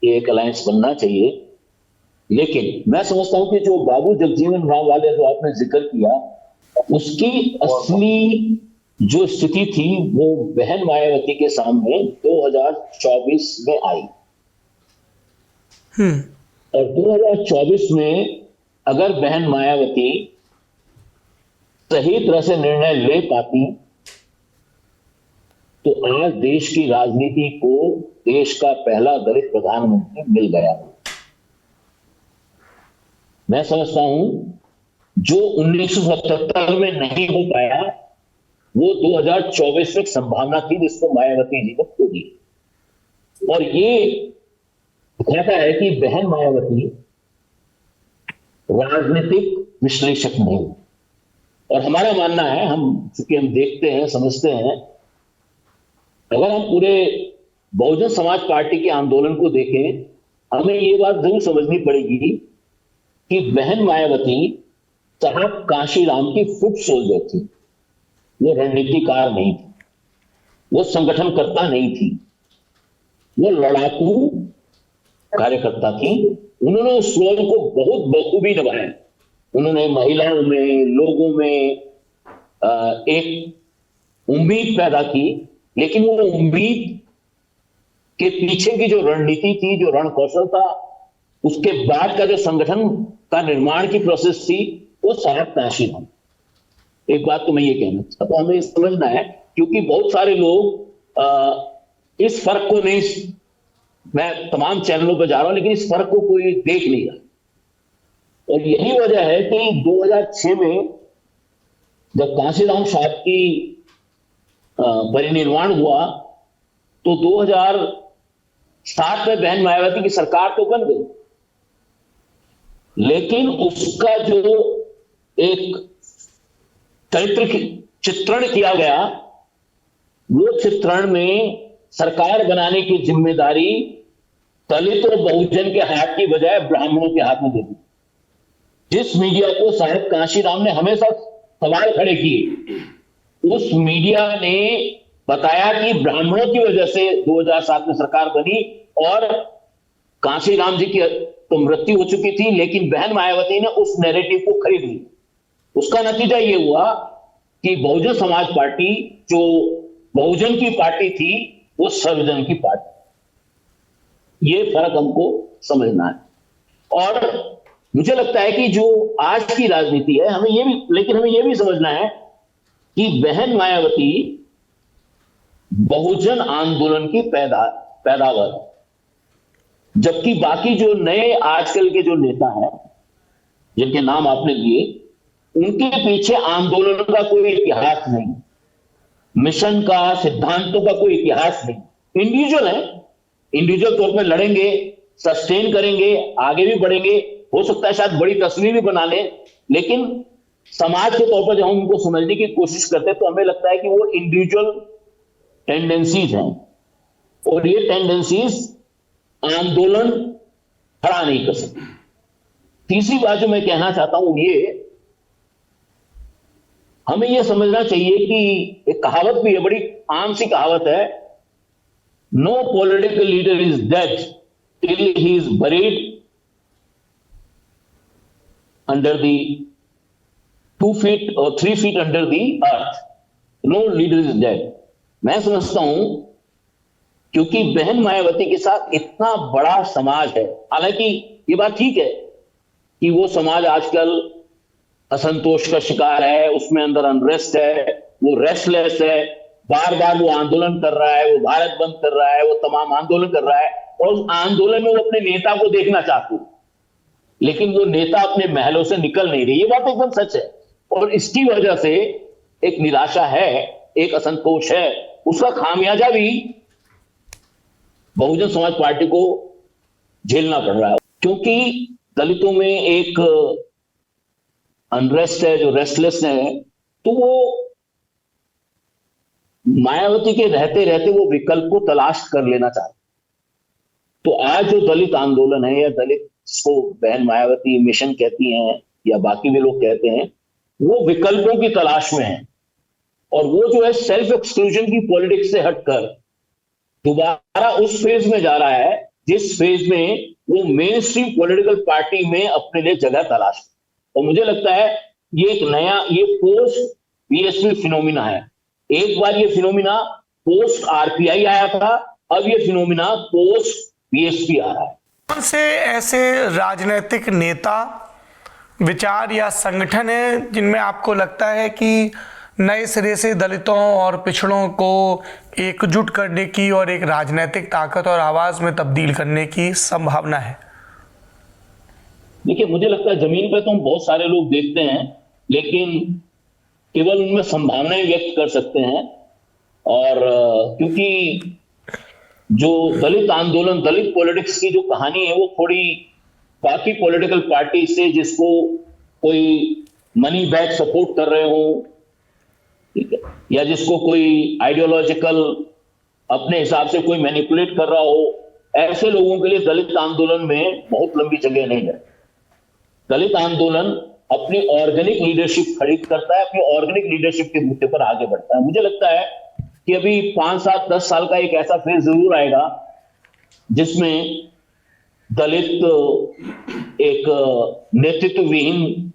ये एक अलायंस बनना चाहिए, लेकिन मैं समझता हूं कि जो बाबू जगजीवन राम वाले जो आपने जिक्र किया, उसकी असली जो स्थिति थी वो बहन मायावती के सामने 2024 में आई। और 2024 में अगर बहन मायावती सही तरह से निर्णय ले पाती तो आज देश की राजनीति को देश का पहला दलित प्रधानमंत्री मिल गया। मैं समझता हूं जो 1977 में नहीं हो पाया वो 2024 में संभावना थी जिसको मायावती जी ने खो दी। और ये कहता है कि बहन मायावती राजनीतिक विश्लेषक नहीं। और हमारा मानना है, हम चूंकि हम देखते हैं, समझते हैं, अगर हम पूरे बहुजन समाज पार्टी के आंदोलन को देखें, हमें ये बात जरूर समझनी पड़ेगी कि बहन मायावती साहब कांशीराम की फुट सोल्जर थी। वो रणनीतिकार नहीं थी, वो संगठनकर्ता नहीं थी, वो लड़ाकू कार्यकर्ता थी। उन्होंने उस रोल को बहुत बखूबी निभाया। उन्होंने महिलाओं में, लोगों में एक उम्मीद पैदा की, लेकिन वो उम्मीद के पीछे की जो रणनीति थी, जो रणकौशल था, उसके बाद का जो संगठन का निर्माण की प्रोसेस थी, वो साहब कांशीराम। एक बात तो मैं ये कहना चाहता हूं, हमें समझना है, क्योंकि बहुत सारे लोग इस फर्क को नहीं, मैं तमाम चैनलों पर जा रहा हूं, लेकिन इस फर्क को कोई देख नहीं रहा। और यही वजह है कि 2006 में जब कांशीराम साहब की परिनिर्वाण हुआ तो 2007 में बहन मायावती की सरकार तो बन गई, लेकिन उसका जो एक चरित्र चित्रण किया गया, वो चित्रण में सरकार बनाने की जिम्मेदारी दलित और बहुजन के हाथ की बजाय ब्राह्मणों के हाथ में दे दी। जिस मीडिया को साहेब कांशीराम ने हमेशा सवाल खड़े किए, उस मीडिया ने बताया कि ब्राह्मणों की वजह से 2007 में सरकार बनी और कांशीराम जी की तो मृत्यु हो चुकी थी, लेकिन बहन मायावती ने उस नैरेटिव को खरीद लिया। उसका नतीजा यह हुआ कि बहुजन समाज पार्टी, जो बहुजन की पार्टी थी, वो सर्वजन की पार्टी। ये फर्क हमको समझना है। और मुझे लगता है कि जो आज की राजनीति है, हमें यह भी समझना है कि बहन मायावती बहुजन आंदोलन की पैदावार, जबकि बाकी जो नए आजकल के जो नेता हैं जिनके नाम आपने लिए, उनके पीछे आंदोलन का कोई इतिहास नहीं, मिशन का, सिद्धांतों का कोई इतिहास नहीं। इंडिविजुअल है, इंडिविजुअल तौर पर लड़ेंगे, सस्टेन करेंगे, आगे भी बढ़ेंगे, हो सकता है शायद बड़ी तस्वीर भी बना लें, लेकिन समाज के तौर पर जब हम उनको समझने की कोशिश करते हैं तो हमें लगता है कि वो इंडिविजुअल टेंडेंसीज हैं, और ये टेंडेंसीज आंदोलन खड़ा नहीं कर सकती। तीसरी बात जो मैं कहना चाहता हूं, ये हमें यह समझना चाहिए कि एक कहावत भी है, बड़ी आम सी कहावत है, no political leader is dead till he is buried under the 2 feet और 3 feet under the earth. No leader is dead. मैं समझता हूं क्योंकि बहन मायावती के साथ इतना बड़ा समाज है, हालांकि ये बात ठीक है कि वो समाज आजकल असंतोष का शिकार है, उसमें अंदर अनरेस्ट है, वो रेस्टलेस है, बार बार वो आंदोलन कर रहा है, वो भारत बंद कर रहा है, वो तमाम आंदोलन कर रहा है, और उस आंदोलन में वो अपने नेता को देखना चाहते हैं, लेकिन वो नेता अपने महलों से निकल नहीं रही। ये बात एकदम सच है, और इसकी वजह से एक निराशा है, एक असंतोष है, उसका खामियाजा भी बहुजन समाज पार्टी को झेलना पड़ रहा है, क्योंकि दलितों में एक अनरेस्ट है, जो रेस्टलेस है, तो वो मायावती के रहते रहते वो विकल्प को तलाश कर लेना चाहते। तो आज जो दलित आंदोलन है, या दलित को बहन मायावती मिशन कहती हैं या बाकी भी लोग कहते हैं, वो विकल्पों की तलाश में है, और वो जो है सेल्फ एक्सक्लूजन की पॉलिटिक्स से हटकर दोबारा उस फेज में जा रहा है जिस फेज में वो मेन स्ट्रीम पॉलिटिकल पार्टी में अपने लिए जगह तलाश। और मुझे लगता है ये एक नया, ये पोस्ट बीएसपी फिनोमिना है। एक बार ये फिनोमिना पोस्ट आरपीआई आया था, अब ये फिनोमिना पोस्ट बीएसपी आ रहा है। कौन से ऐसे राजनीतिक नेता, विचार या संगठन है जिनमें आपको लगता है कि नए सिरे से दलितों और पिछड़ों को एकजुट करने की और एक राजनीतिक ताकत और आवाज में तब्दील करने की संभावना है? देखिए, मुझे लगता है जमीन पे तो हम बहुत सारे लोग देखते हैं, लेकिन केवल उनमें संभावनाएं व्यक्त कर सकते हैं। और क्योंकि जो दलित आंदोलन, दलित पॉलिटिक्स की जो कहानी है, वो थोड़ी बाकी पॉलिटिकल पार्टी से, जिसको कोई मनी बैक सपोर्ट कर रहे हो, ठीक है, या जिसको कोई आइडियोलॉजिकल अपने हिसाब से कोई मैनिपुलेट कर रहा हो, ऐसे लोगों के लिए दलित आंदोलन में बहुत लंबी जगह नहीं है। दलित आंदोलन अपनी ऑर्गेनिक लीडरशिप खरीद करता है, अपनी ऑर्गेनिक लीडरशिप के बूते पर आगे बढ़ता है। मुझे लगता है कि अभी 5, 7, 10 साल का एक ऐसा फेज जरूर आएगा जिसमें दलित एक नेतृत्व विहीन,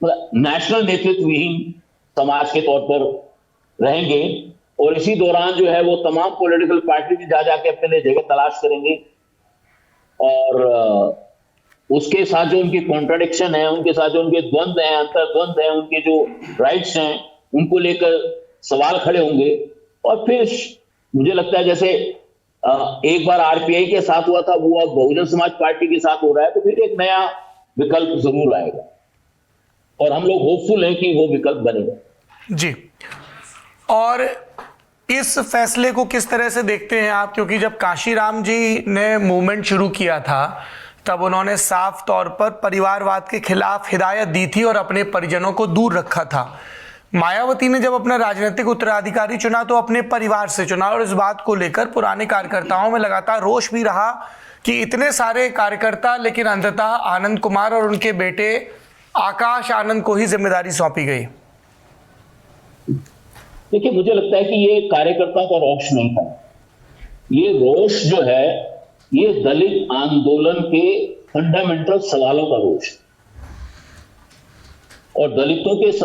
नेशनल नेतृत्व विहीन समाज के तौर पर रहेंगे, और इसी दौरान जो है वो तमाम पॉलिटिकल पार्टी जा जाके अपने लिए जगह तलाश करेंगे, और उसके साथ जो उनकी कॉन्ट्राडिक्शन है, उनके साथ जो उनके द्वंद्व हैं, अंतर्द्वंद हैं, उनके जो राइट्स हैं, उनको लेकर सवाल खड़े होंगे। और फिर मुझे लगता है जैसे एक बार आरपीआई के साथ हुआ था, वो अब बहुजन समाज पार्टी के साथ हो रहा है, तो फिर एक नया विकल्प जरूर आएगा, और हम लोग होपफुल हैं कि वो विकल्प बनेगा। जी, और इस फैसले को किस तरह से देखते हैं आप? क्योंकि जब कांशीराम जी ने मूवमेंट शुरू किया था तब उन्होंने साफ तौर पर परिवारवाद के खिलाफ हिदायत दी थी और अपने परिजनों को दूर रखा था। मायावती ने जब अपना राजनीतिक उत्तराधिकारी चुना तो अपने परिवार से चुना और इस बात को लेकर पुराने कार्यकर्ताओं में लगातार रोष भी रहा कि इतने सारे कार्यकर्ता, लेकिन अंततः आनंद कुमार और उनके बेटे आकाश आनंद को ही जिम्मेदारी सौंपी गई। देखिए, मुझे लगता है कि ये कार्यकर्ताओं का रोष नहीं था। ये रोष जो है ये दलित आंदोलन के फंडामेंटल सवालों का रोष, और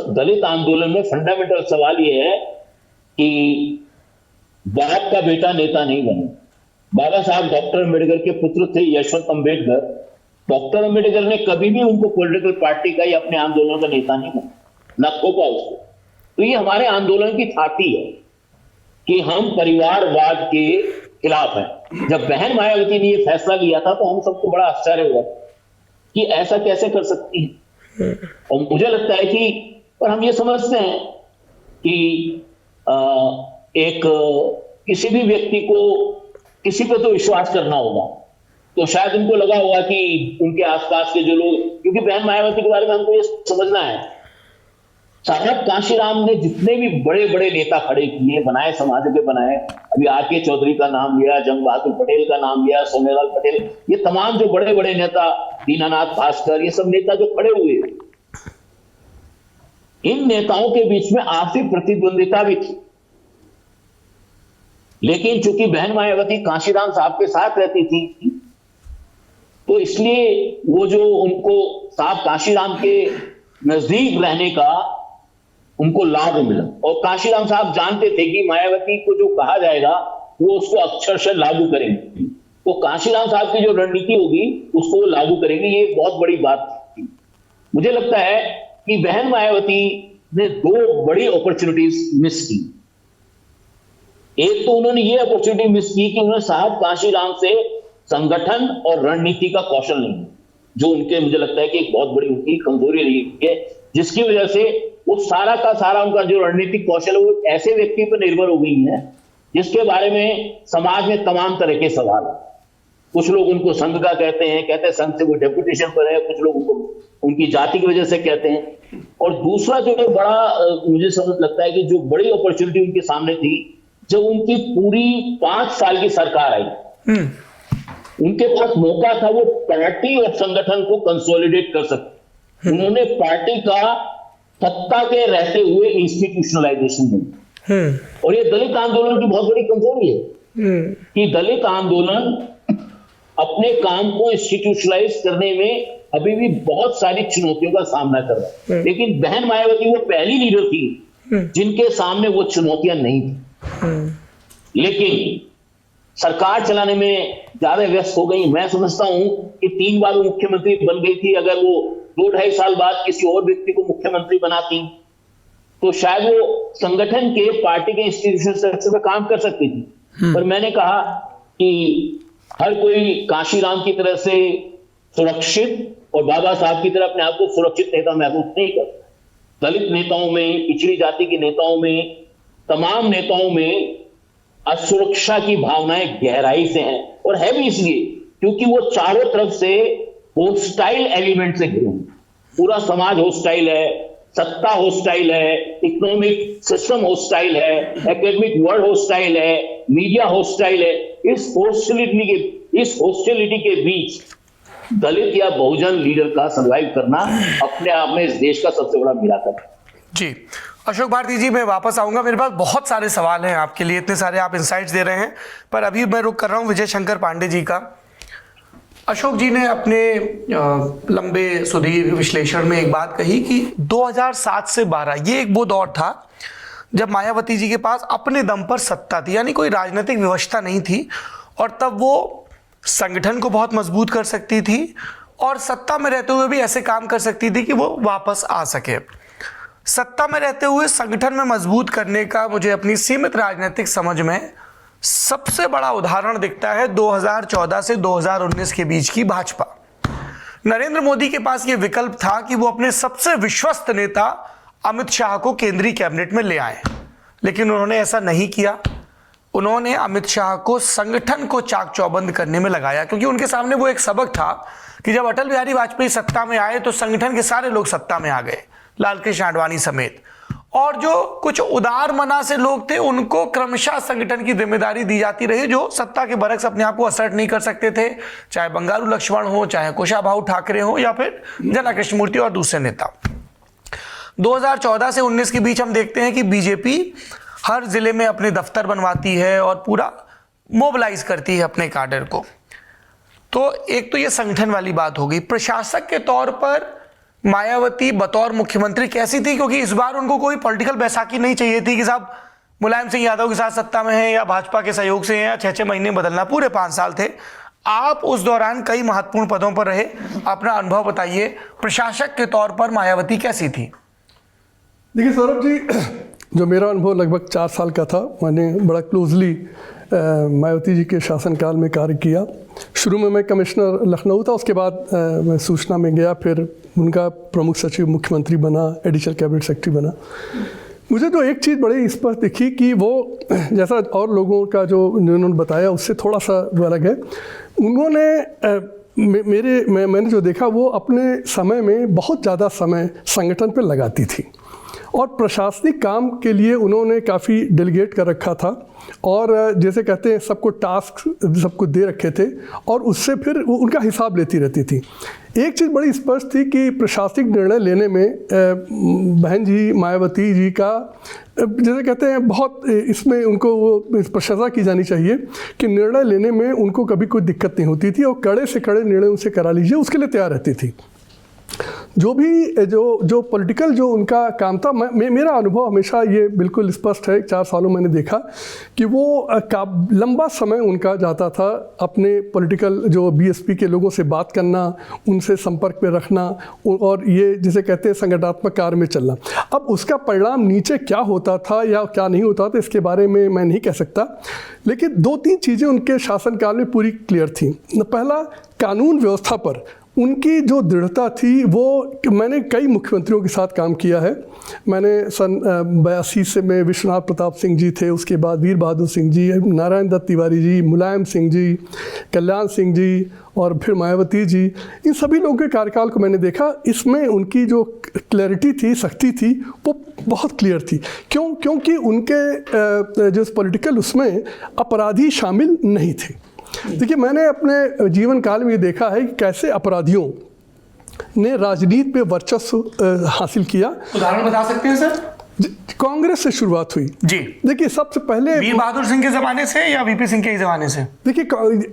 दलित आंदोलन में फंडामेंटल सवाल ये है कि बाप का बेटा नेता नहीं बने। बाबा साहब डॉक्टर अम्बेडकर के पुत्र थे, यशवंत अम्बेडकर। डॉक्टर अम्बेडकर ने कभी भी उनको पॉलिटिकल पार्टी का या अपने आंदोलन का नेता नहीं बना, न थोपा उसको। तो ये हमारे आंदोलन की छाती है कि हम परिवारवाद के खिलाफ हैं। जब बहन मायावती ने ये फैसला लिया था तो हम सबको बड़ा आश्चर्य हुआ कि ऐसा कैसे कर सकती है। और मुझे लगता है कि, और हम ये समझते हैं कि किसी भी व्यक्ति को किसी पे तो विश्वास करना होगा, तो शायद उनको लगा होगा कि उनके आसपास के जो लोग, क्योंकि बहन मायावती के बारे में हमको ये समझना है, साहब कांशीराम ने जितने भी बड़े बड़े नेता खड़े किए, बनाए, समाज के बनाए, अभी आर.के. चौधरी का नाम लिया, जंग बहादुर पटेल का नाम लिया, सोनेलाल पटेल, ये तमाम जो बड़े बड़े नेता, दीनानाथ भास्कर, ये सब नेता जो खड़े हुए, इन नेताओं के बीच में आपसी प्रतिद्वंदिता भी थी। लेकिन चूंकि बहन मायावती कांशीराम साहब के साथ रहती थी, तो इसलिए वो जो उनको साहब कांशीराम के नजदीक रहने का उनको लाभ मिला। और कांशीराम साहब जानते थे कि मायावती को जो कहा जाएगा वो उसको अक्षरशः लागू करेंगे, तो कांशीराम साहब की जो रणनीति होगी उसको वो लागू करेंगे। ये बहुत बड़ी बात थी। मुझे लगता है कि बहन मायावती ने दो बड़ी अपॉर्चुनिटीज मिस की। एक तो उन्होंने ये अपॉर्चुनिटी मिस की कि उन्होंने साहब कांशीराम से संगठन और रणनीति का कौशल नहीं, जो उनके, मुझे लगता है कि एक बहुत बड़ी उनकी कमजोरी रही है, जिसकी वजह से वो सारा का सारा उनका जो रणनीतिक कौशल है वो ऐसे व्यक्ति पर निर्भर हो गई है जिसके बारे में समाज में तमाम तरह के सवाल है। कुछ लोग उनको संघ का कहते हैं संघ से वो डेपुटेशन पर है, कुछ लोग उनको उनकी जाति की वजह से कहते हैं। और दूसरा जो बड़ा मुझे समझ लगता है कि जो बड़ी अपॉर्चुनिटी उनके सामने थी, जब उनकी पूरी 5 साल की सरकार आई, उनके पास मौका था वो पार्टी और संगठन को कंसोलिडेट कर सकते। उन्होंने पार्टी का सत्ता के रहते हुए इंस्टीट्यूशनलाइजेशन नहीं, और ये दलित आंदोलन की बहुत बड़ी कमजोरी है कि दलित आंदोलन अपने काम को इंस्टीट्यूशनलाइज करने में अभी भी बहुत सारी चुनौतियों का सामना कर रहा है। लेकिन बहन मायावती वो पहली लीडर थी जिनके सामने वो चुनौतियां नहीं थी, लेकिन सरकार चलाने में ज्यादा व्यस्त हो गई। मैं समझता हूं कि 3 बार वो मुख्यमंत्री बन गई थी। अगर वो 2-2.5 साल बाद किसी और व्यक्ति को मुख्यमंत्री बनाती तो शायद वो संगठन के, पार्टी के इंस्टीट्यूशन स्ट्रक्चर पर काम कर सकती थी। पर मैंने कहा कि हर कोई कांशीराम की तरह से सुरक्षित और बाबा साहब की तरह अपने आप को सुरक्षित नेता महसूस नहीं करता। दलित नेताओं में, पिछड़ी जाति के नेताओं में, तमाम नेताओं में असुरक्षा की भावनाएं गहराई से हैं, और है भी इसलिए क्योंकि वो चारों तरफ से होस्टाइल एलिमेंट से घिरे। पूरा समाज होस्टाइल है, सत्ता होस्टाइल है, इकोनॉमिक सिस्टम होस्टाइल है, एकेडमिक वर्ल्ड होस्टाइल है, मीडिया होस्टाइल है। इस होस्टिलिटी के बीच दलित या बहुजन लीडर का सर्वाइव करना अपने आप में इस देश का सबसे बड़ा मिराकल है। जी, अशोक भारती जी, मैं वापस आऊंगा। मेरे पास बहुत सारे सवाल हैं आपके लिए, इतने सारे आप इंसाइट्स दे रहे हैं, पर अभी मैं रुक कर रहा हूं विजय शंकर पांडे जी का। अशोक जी ने अपने लंबे सुदीर्घ विश्लेषण में एक बात कही कि 2007 से 12 ये एक वो दौर था जब मायावती जी के पास अपने दम पर सत्ता थी, यानी कोई राजनीतिक व्यवस्था नहीं थी, और तब वो संगठन को बहुत मजबूत कर सकती थी और सत्ता में रहते हुए भी ऐसे काम कर सकती थी कि वो वापस आ सके। सत्ता में रहते हुए संगठन में मजबूत करने का मुझे अपनी सीमित राजनीतिक समझ में सबसे बड़ा उदाहरण दिखता है 2014 से 2019 के बीच की भाजपा। नरेंद्र मोदी के पास ये विकल्प था कि वो अपने सबसे विश्वस्त नेता अमित शाह को केंद्रीय कैबिनेट में ले आए, लेकिन उन्होंने ऐसा नहीं किया। उन्होंने अमित शाह को संगठन को चाक चौबंद करने में लगाया, क्योंकि उनके सामने वो एक सबक था कि जब अटल बिहारी वाजपेयी सत्ता में आए तो संगठन के सारे लोग सत्ता में आ गए, लालकृष्ण आडवाणी समेत, और जो कुछ उदार मना से लोग थे उनको क्रमशः संगठन की जिम्मेदारी दी जाती रही, जो सत्ता के बरक्स अपने आप को असर्ट नहीं कर सकते थे, चाहे बंगारू लक्ष्मण हो, चाहे कुशाभाऊ ठाकरे हो, या फिर जना कृष्णमूर्ति और दूसरे नेता। 2014 से 19 के बीच हम देखते हैं कि बीजेपी हर जिले में अपने दफ्तर बनवाती है और पूरा मोबिलाइज करती है अपने काडर को। तो एक तो ये संगठन वाली बात हो गई। प्रशासक के तौर पर मायावती बतौर मुख्यमंत्री कैसी थी, क्योंकि इस बार उनको कोई पॉलिटिकल बैसाखी नहीं चाहिए थी कि साहब मुलायम सिंह यादव के साथ सत्ता में है या भाजपा के सहयोग से है या 6-6 महीने बदलना, पूरे 5 साल थे आप। उस दौरान कई महत्वपूर्ण पदों पर रहे, अपना अनुभव बताइए, प्रशासक के तौर पर मायावती कैसी थी? देखिए सौरभ जी, जो मेरा अनुभव लगभग 4 साल का था, मैंने बड़ा क्लोजली मायावती जी के शासनकाल में कार्य किया। शुरू में मैं कमिश्नर लखनऊ था, उसके बाद मैं सूचना में गया, फिर उनका प्रमुख सचिव मुख्यमंत्री बना, एडिशनल कैबिनेट सेक्रेटरी बना। मुझे तो एक चीज़ बड़ी स्पष्ट दिखी कि वो, जैसा और लोगों का जो उन्होंने बताया उससे थोड़ा सा वो अलग है, उन्होंने मैंने जो देखा वो अपने समय में बहुत ज़्यादा समय संगठन पर लगाती थी और प्रशासनिक काम के लिए उन्होंने काफ़ी डेलीगेट कर रखा था और जैसे कहते हैं सबको टास्क सबको दे रखे थे और उससे फिर वो उनका हिसाब लेती रहती थी। एक चीज़ बड़ी स्पष्ट थी कि प्रशासनिक निर्णय लेने में बहन जी मायावती जी का जैसे कहते हैं बहुत इसमें उनको वो प्रशंसा की जानी चाहिए कि निर्णय लेने में उनको कभी कोई दिक्कत नहीं होती थी और कड़े से कड़े निर्णय उनसे करा लीजिए उसके लिए तैयार रहती थी। जो भी जो पॉलिटिकल जो उनका काम था, मेरा अनुभव हमेशा ये बिल्कुल स्पष्ट है, 4 सालों मैंने देखा कि वो लंबा समय उनका जाता था अपने पॉलिटिकल जो बीएसपी के लोगों से बात करना, उनसे संपर्क में रखना और ये जिसे कहते हैं संगठनात्मक कार्य में चलना। अब उसका परिणाम नीचे क्या होता था या क्या नहीं होता था इसके बारे में मैं नहीं कह सकता, लेकिन 2-3 चीज़ें उनके शासनकाल में पूरी क्लियर थी। पहला, कानून व्यवस्था पर उनकी जो दृढ़ता थी, वो मैंने कई मुख्यमंत्रियों के साथ काम किया है। मैंने सन 82 से में विश्वनाथ प्रताप सिंह जी थे, उसके बाद वीर बहादुर सिंह जी, नारायण दत्त तिवारी जी, मुलायम सिंह जी, कल्याण सिंह जी और फिर मायावती जी, इन सभी लोगों के कार्यकाल को मैंने देखा। इसमें उनकी जो क्लैरिटी थी, सख्ती थी, वो बहुत क्लियर थी। क्योंकि उनके जो पॉलिटिकल उसमें अपराधी शामिल नहीं थे। देखिए, मैंने अपने जीवन काल में ये देखा है कि कैसे अपराधियों ने राजनीति पे वर्चस्व हासिल किया। उदाहरण बता सकते हैं सर? कांग्रेस से शुरुआत हुई जी। देखिए, सबसे पहले वीर बहादुर सिंह के ज़माने से या वीपी सिंह के ज़माने से? देखिए,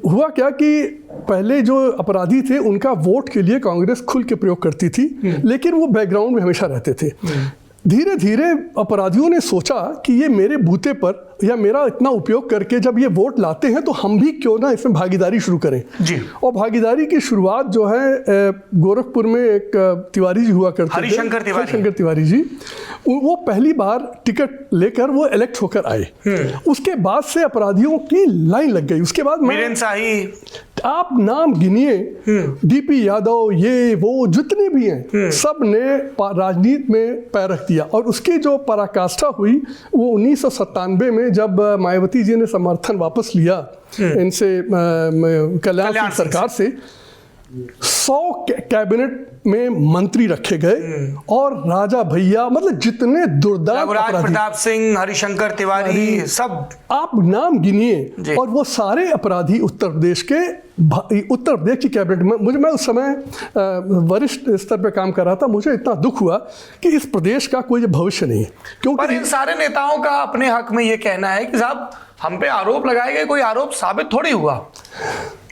हुआ क्या कि पहले जो अपराधी थे उनका वोट के लिए कांग्रेस खुल के प्रयोग करती थी, लेकिन वो बैकग्राउंड में हमेशा रहते थे। धीरे धीरे अपराधियों ने सोचा कि ये मेरे बूते पर या मेरा इतना उपयोग करके जब ये वोट लाते हैं तो हम भी क्यों ना इसमें भागीदारी शुरू करें जी। और भागीदारी की शुरुआत जो है गोरखपुर में एक तिवारी जी हुआ करते थे, हरिशंकर तिवारी जी, वो पहली बार टिकट लेकर वो इलेक्ट होकर आए। उसके बाद से अपराधियों की लाइन लग गई। उसके बाद वीरेन शाही, आप नाम गिनिए, डीपी यादव, ये वो जितने भी हैं, सब ने राजनीति में पैर रख दिया। और उसकी जो पराकाष्ठा हुई वो 1997 में जब मायावती जी ने समर्थन वापस लिया इनसे कल्याण सिंह सरकार से, 100 कैबिनेट में मंत्री रखे गए और राजा भैया, मतलब जितने दुर्दांत अपराधी, प्रताप सिंह, हरिशंकर तिवारी, सब आप नाम गिनिए, और वो सारे अपराधी उत्तर प्रदेश की कैबिनेट में। मैं उस समय वरिष्ठ स्तर पे काम कर रहा था। मुझे इतना दुख हुआ कि इस प्रदेश का कोई भविष्य नहीं है, क्योंकि इन सारे नेताओं का अपने हक में ये कहना है कि साहब हम पे आरोप लगाए गए, कोई आरोप साबित थोड़ी हुआ।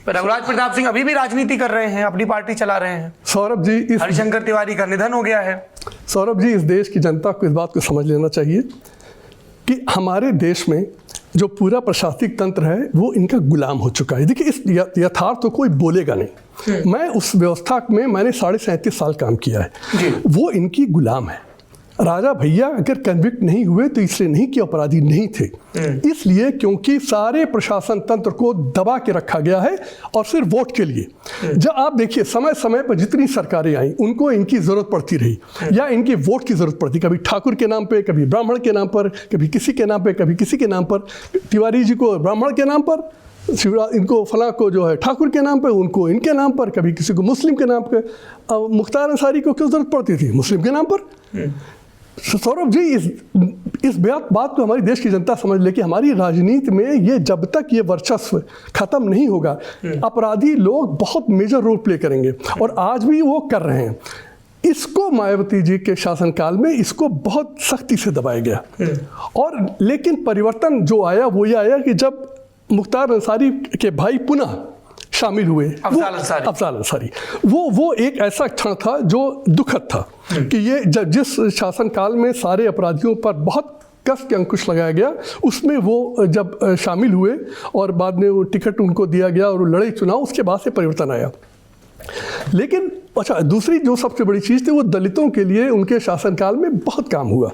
रघुराज प्रताप सिंह अभी भी राजनीति कर रहे हैं, अपनी पार्टी चला रहे हैं। सौरभ जी, हरिशंकर तिवारी का निधन हो गया है। सौरभ जी, इस देश की जनता को इस बात को समझ लेना चाहिए कि हमारे देश में जो पूरा प्रशासनिक तंत्र है वो इनका गुलाम हो चुका है। देखिए, इस यथार्थ तो कोई बोलेगा नहीं। मैं उस व्यवस्था में मैंने 37.5 साल काम किया है। वो इनकी गुलाम है। राजा भैया अगर कन्विक्ट नहीं हुए तो इसलिए नहीं कि अपराधी नहीं थे, इसलिए क्योंकि सारे प्रशासन तंत्र को दबा के रखा गया है और सिर्फ वोट के लिए। जब आप देखिए समय समय पर जितनी सरकारें आई उनको इनकी ज़रूरत पड़ती रही या इनके वोट की ज़रूरत पड़ती, कभी ठाकुर के नाम पे, कभी ब्राह्मण के नाम पर, कभी किसी के नाम पे, कभी किसी के नाम पर। तिवारी जी को ब्राह्मण के नाम पर, शिवराज इनको फलां को जो है ठाकुर के नाम पे, उनको इनके नाम पर, कभी किसी को मुस्लिम के नाम पे। मुख्तार अंसारी को क्यों ज़रूरत पड़ती थी? मुस्लिम के नाम पर। सौरभ जी, इस बात को हमारी देश की जनता समझ ले कि हमारी राजनीति में ये जब तक ये वर्चस्व खत्म नहीं होगा, अपराधी लोग बहुत मेजर रोल प्ले करेंगे और आज भी वो कर रहे हैं। इसको मायावती जी के शासनकाल में इसको बहुत सख्ती से दबाया गया और लेकिन परिवर्तन जो आया वो ये आया कि जब मुख्तार अंसारी के भाई पुनः शामिल हुए, अफजाल अंसारी, वो एक ऐसा क्षण था जो दुखद था कि ये जिस शासनकाल में सारे अपराधियों पर बहुत कस के अंकुश लगाया गया, उसमें वो जब शामिल हुए और बाद में वो टिकट उनको दिया गया और वो लड़े चुनाव, उसके बाद से परिवर्तन आया। लेकिन अच्छा, दूसरी जो सबसे बड़ी चीज़ थी वो दलितों के लिए उनके शासनकाल में बहुत काम हुआ।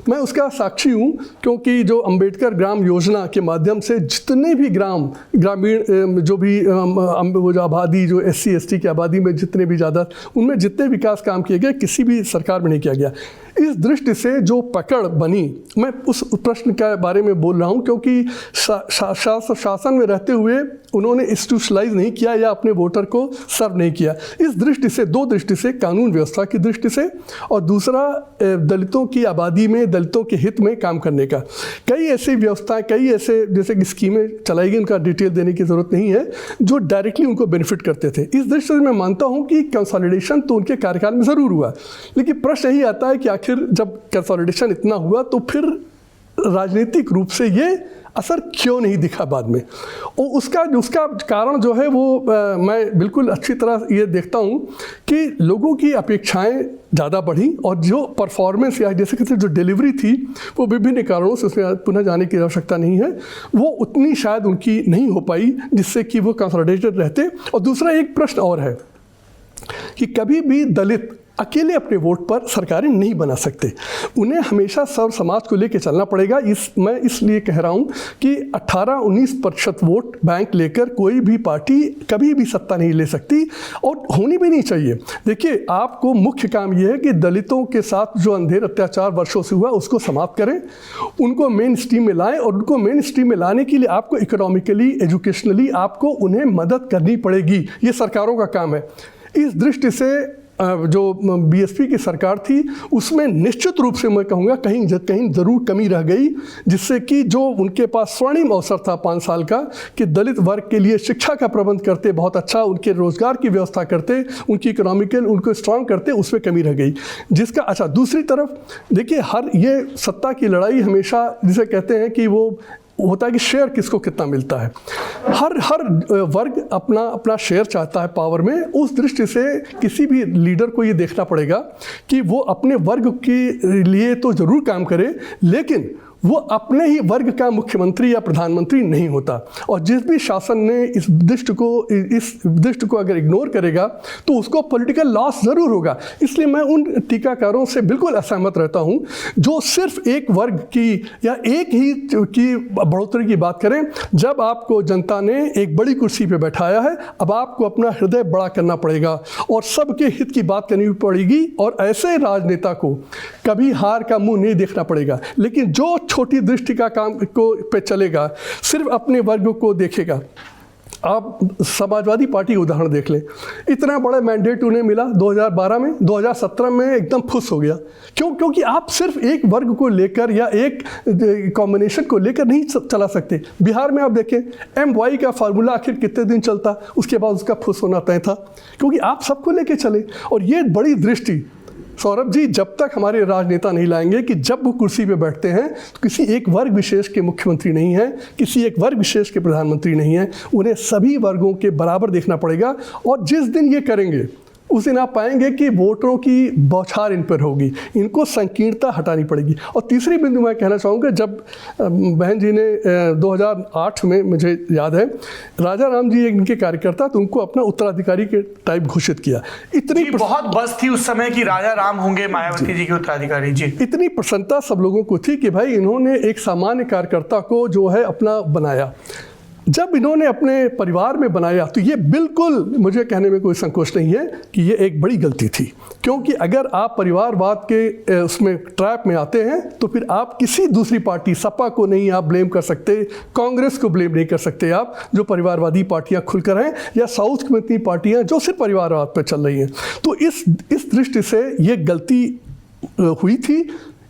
मैं उसका साक्षी हूँ क्योंकि जो अंबेडकर ग्राम योजना के माध्यम से जितने भी ग्रामीण जो भी वो जो आबादी जो SC ST की आबादी में जितने भी ज़्यादा, उनमें जितने विकास काम किए गए किसी भी सरकार में नहीं किया गया। इस दृष्टि से जो पकड़ बनी, मैं उस प्रश्न के बारे में बोल रहा हूँ क्योंकि शासन में रहते हुए उन्होंने इंस्टीट्यूशनलाइज नहीं किया या अपने वोटर को सर्व नहीं किया। इस दृष्टि से, दो दृष्टि से, कानून व्यवस्था की दृष्टि से और दूसरा दलितों की आबादी में दलितों के हित में काम करने का। कई ऐसी व्यवस्थाएं, कई ऐसे जैसे कि स्कीमें चलाई गई, उनका डिटेल देने की ज़रूरत नहीं है, जो डायरेक्टली उनको बेनिफिट करते थे। इस दृष्टि से मैं मानता हूँ कि कंसोलिडेशन तो उनके कार्यकाल में ज़रूर हुआ, लेकिन प्रश्न यही आता है कि आखिर जब कंसोलिडेशन इतना हुआ तो फिर राजनीतिक रूप से ये असर क्यों नहीं दिखा बाद में। और उसका कारण जो है वो मैं बिल्कुल अच्छी तरह ये देखता हूँ कि लोगों की अपेक्षाएं ज़्यादा बढ़ी और जो परफॉर्मेंस या जैसे कहते जो डिलीवरी थी वो विभिन्न कारणों से, उसमें पुनः जाने की आवश्यकता नहीं है, वो उतनी शायद उनकी नहीं हो पाई जिससे कि वो कंसोलिडेटेड रहते। और दूसरा एक प्रश्न और है कि कभी भी दलित अकेले अपने वोट पर सरकारें नहीं बना सकते, उन्हें हमेशा सर्व समाज को लेकर चलना पड़ेगा। मैं इसलिए कह रहा हूँ कि 18-19% वोट बैंक लेकर कोई भी पार्टी कभी भी सत्ता नहीं ले सकती और होनी भी नहीं चाहिए। देखिए, आपको मुख्य काम यह है कि दलितों के साथ जो अंधेर अत्याचार वर्षों से हुआ उसको समाप्त करें, उनको मेन स्ट्रीम में लाएं और उनको मेन स्ट्रीम में लाने के लिए आपको इकोनॉमिकली, एजुकेशनली आपको उन्हें मदद करनी पड़ेगी। ये सरकारों का काम है। इस दृष्टि से जो BSP की सरकार थी उसमें निश्चित रूप से मैं कहूँगा कहीं ज़रूर कमी रह गई, जिससे कि जो उनके पास स्वर्णिम अवसर था 5 साल का कि दलित वर्ग के लिए शिक्षा का प्रबंध करते, बहुत अच्छा उनके रोज़गार की व्यवस्था करते, उनकी इकोनॉमिकल उनको स्ट्रांग करते, उसमें कमी रह गई। जिसका अच्छा दूसरी तरफ देखिए, हर ये सत्ता की लड़ाई हमेशा जिसे कहते हैं कि वो होता है कि शेयर किसको कितना मिलता है। हर वर्ग अपना शेयर चाहता है पावर में। उस दृष्टि से किसी भी लीडर को ये देखना पड़ेगा कि वो अपने वर्ग के लिए तो ज़रूर काम करे, लेकिन वो अपने ही वर्ग का मुख्यमंत्री या प्रधानमंत्री नहीं होता। और जिस भी शासन ने इस दृष्टि को अगर इग्नोर करेगा तो उसको पॉलिटिकल लॉस ज़रूर होगा। इसलिए मैं उन टीकाकारों से बिल्कुल असहमत रहता हूँ जो सिर्फ एक वर्ग की या एक ही की बढ़ोतरी की बात करें। जब आपको जनता ने एक बड़ी कुर्सी पर बैठाया है, अब आपको अपना हृदय बड़ा करना पड़ेगा और सबके हित की बात करनी पड़ेगी और ऐसे राजनेता को कभी हार का मुंह नहीं देखना पड़ेगा। लेकिन जो छोटी दृष्टि का काम को पे चलेगा, सिर्फ अपने वर्ग को देखेगा। आप समाजवादी पार्टी का उदाहरण देख लें, इतना बड़ा मैंडेट उन्हें मिला 2012 में, 2017 में एकदम फुस हो गया। क्यों? क्योंकि आप सिर्फ एक वर्ग को लेकर या एक कॉम्बिनेशन को लेकर नहीं चला सकते। बिहार में आप देखें, MY का फार्मूला आखिर कितने दिन चलता, उसके बाद उसका फुस होना तय था, क्योंकि आप सबको लेकर चले। और ये बड़ी दृष्टि सौरभ जी जब तक हमारे राजनेता नहीं लाएंगे कि जब वो कुर्सी पे बैठते हैं तो किसी एक वर्ग विशेष के मुख्यमंत्री नहीं है, किसी एक वर्ग विशेष के प्रधानमंत्री नहीं है, उन्हें सभी वर्गों के बराबर देखना पड़ेगा। और जिस दिन ये करेंगे उस दिन आप पाएंगे कि वोटरों की बौछार इन पर होगी, इनको संकीर्णता हटानी पड़ेगी। और तीसरी बिंदु मैं कहना चाहूँगा, जब बहन जी ने 2008 में, मुझे याद है, राजा राम जी इनके कार्यकर्ता, तो उनको अपना उत्तराधिकारी के टाइप घोषित किया। इतनी बहुत बस थी उस समय कि राजा राम होंगे मायावती जी के उत्तराधिकारी। जी, इतनी प्रसन्नता सब लोगों को थी कि भाई इन्होंने एक सामान्य कार्यकर्ता को जो है अपना बनाया। जब इन्होंने अपने परिवार में बनाया तो ये बिल्कुल, मुझे कहने में कोई संकोच नहीं है कि ये एक बड़ी गलती थी, क्योंकि अगर आप परिवारवाद के उसमें ट्रैप में आते हैं तो फिर आप किसी दूसरी पार्टी, सपा को नहीं आप ब्लेम कर सकते, कांग्रेस को ब्लेम नहीं कर सकते आप, जो परिवारवादी पार्टियां खुलकर हैं, या साउथ में इतनी पार्टियां जो सिर्फ परिवारवाद पर चल रही हैं। तो इस दृष्टि से ये गलती हुई थी,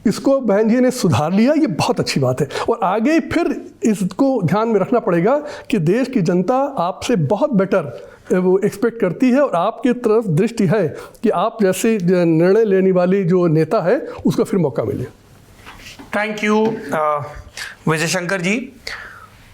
इसको बहन जी ने सुधार लिया, ये बहुत अच्छी बात है। और आगे फिर इसको ध्यान में रखना पड़ेगा कि देश की जनता आपसे बहुत बेटर वो एक्सपेक्ट करती है, और आपके तरफ दृष्टि है कि आप जैसे निर्णय लेने वाली जो नेता है उसको फिर मौका मिले। Thank you Vijay Shankar ji.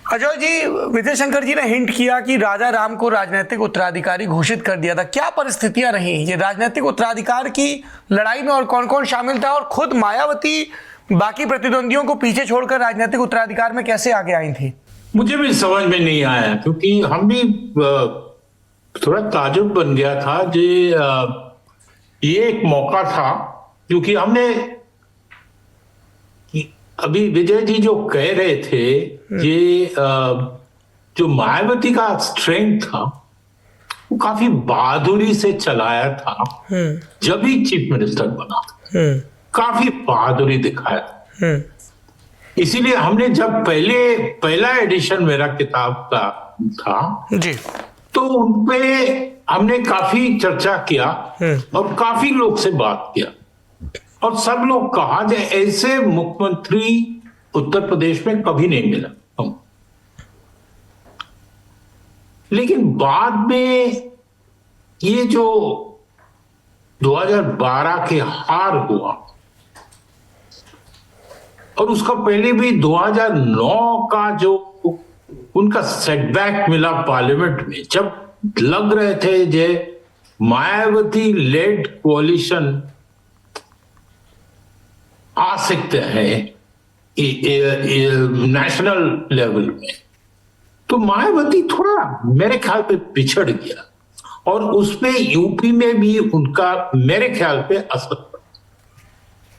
अजय जी, विजय शंकर जी ने हिंट किया कि राजा राम को राजनीतिक उत्तराधिकारी घोषित कर दिया था। क्या परिस्थितियां रही ये राजनीतिक उत्तराधिकार की लड़ाई में, और कौन कौन शामिल था, और खुद मायावती बाकी प्रतिद्वंदियों को पीछे छोड़कर राजनीतिक उत्तराधिकार में कैसे आगे आई थी? मुझे भी समझ में नहीं आया, क्योंकि हम भी थोड़ा ताजुब बन गया था। ये एक मौका था, क्योंकि हमने अभी विजय जी जो कह रहे थे, ये जो मायावती का स्ट्रेंथ था वो काफी बहादुरी से चलाया था। जब भी चीफ मिनिस्टर बना काफी बहादुरी दिखाया था। इसीलिए हमने जब पहला एडिशन मेरा किताब का था जी, तो उनपे हमने काफी चर्चा किया और काफी लोग से बात किया, और सब लोग कहा कि ऐसे मुख्यमंत्री उत्तर प्रदेश में कभी नहीं मिला। लेकिन बाद में ये जो 2012 के हार हुआ, और उसका पहले भी 2009 का जो उनका सेटबैक मिला पार्लियामेंट में, जब लग रहे थे जे मायावती लेड कोalition आ सकते हैं नेशनल लेवल में, तो मायावती थोड़ा मेरे ख्याल पे पिछड़ गया, और उसमें यूपी में भी उनका मेरे ख्याल पे असर पड़ा।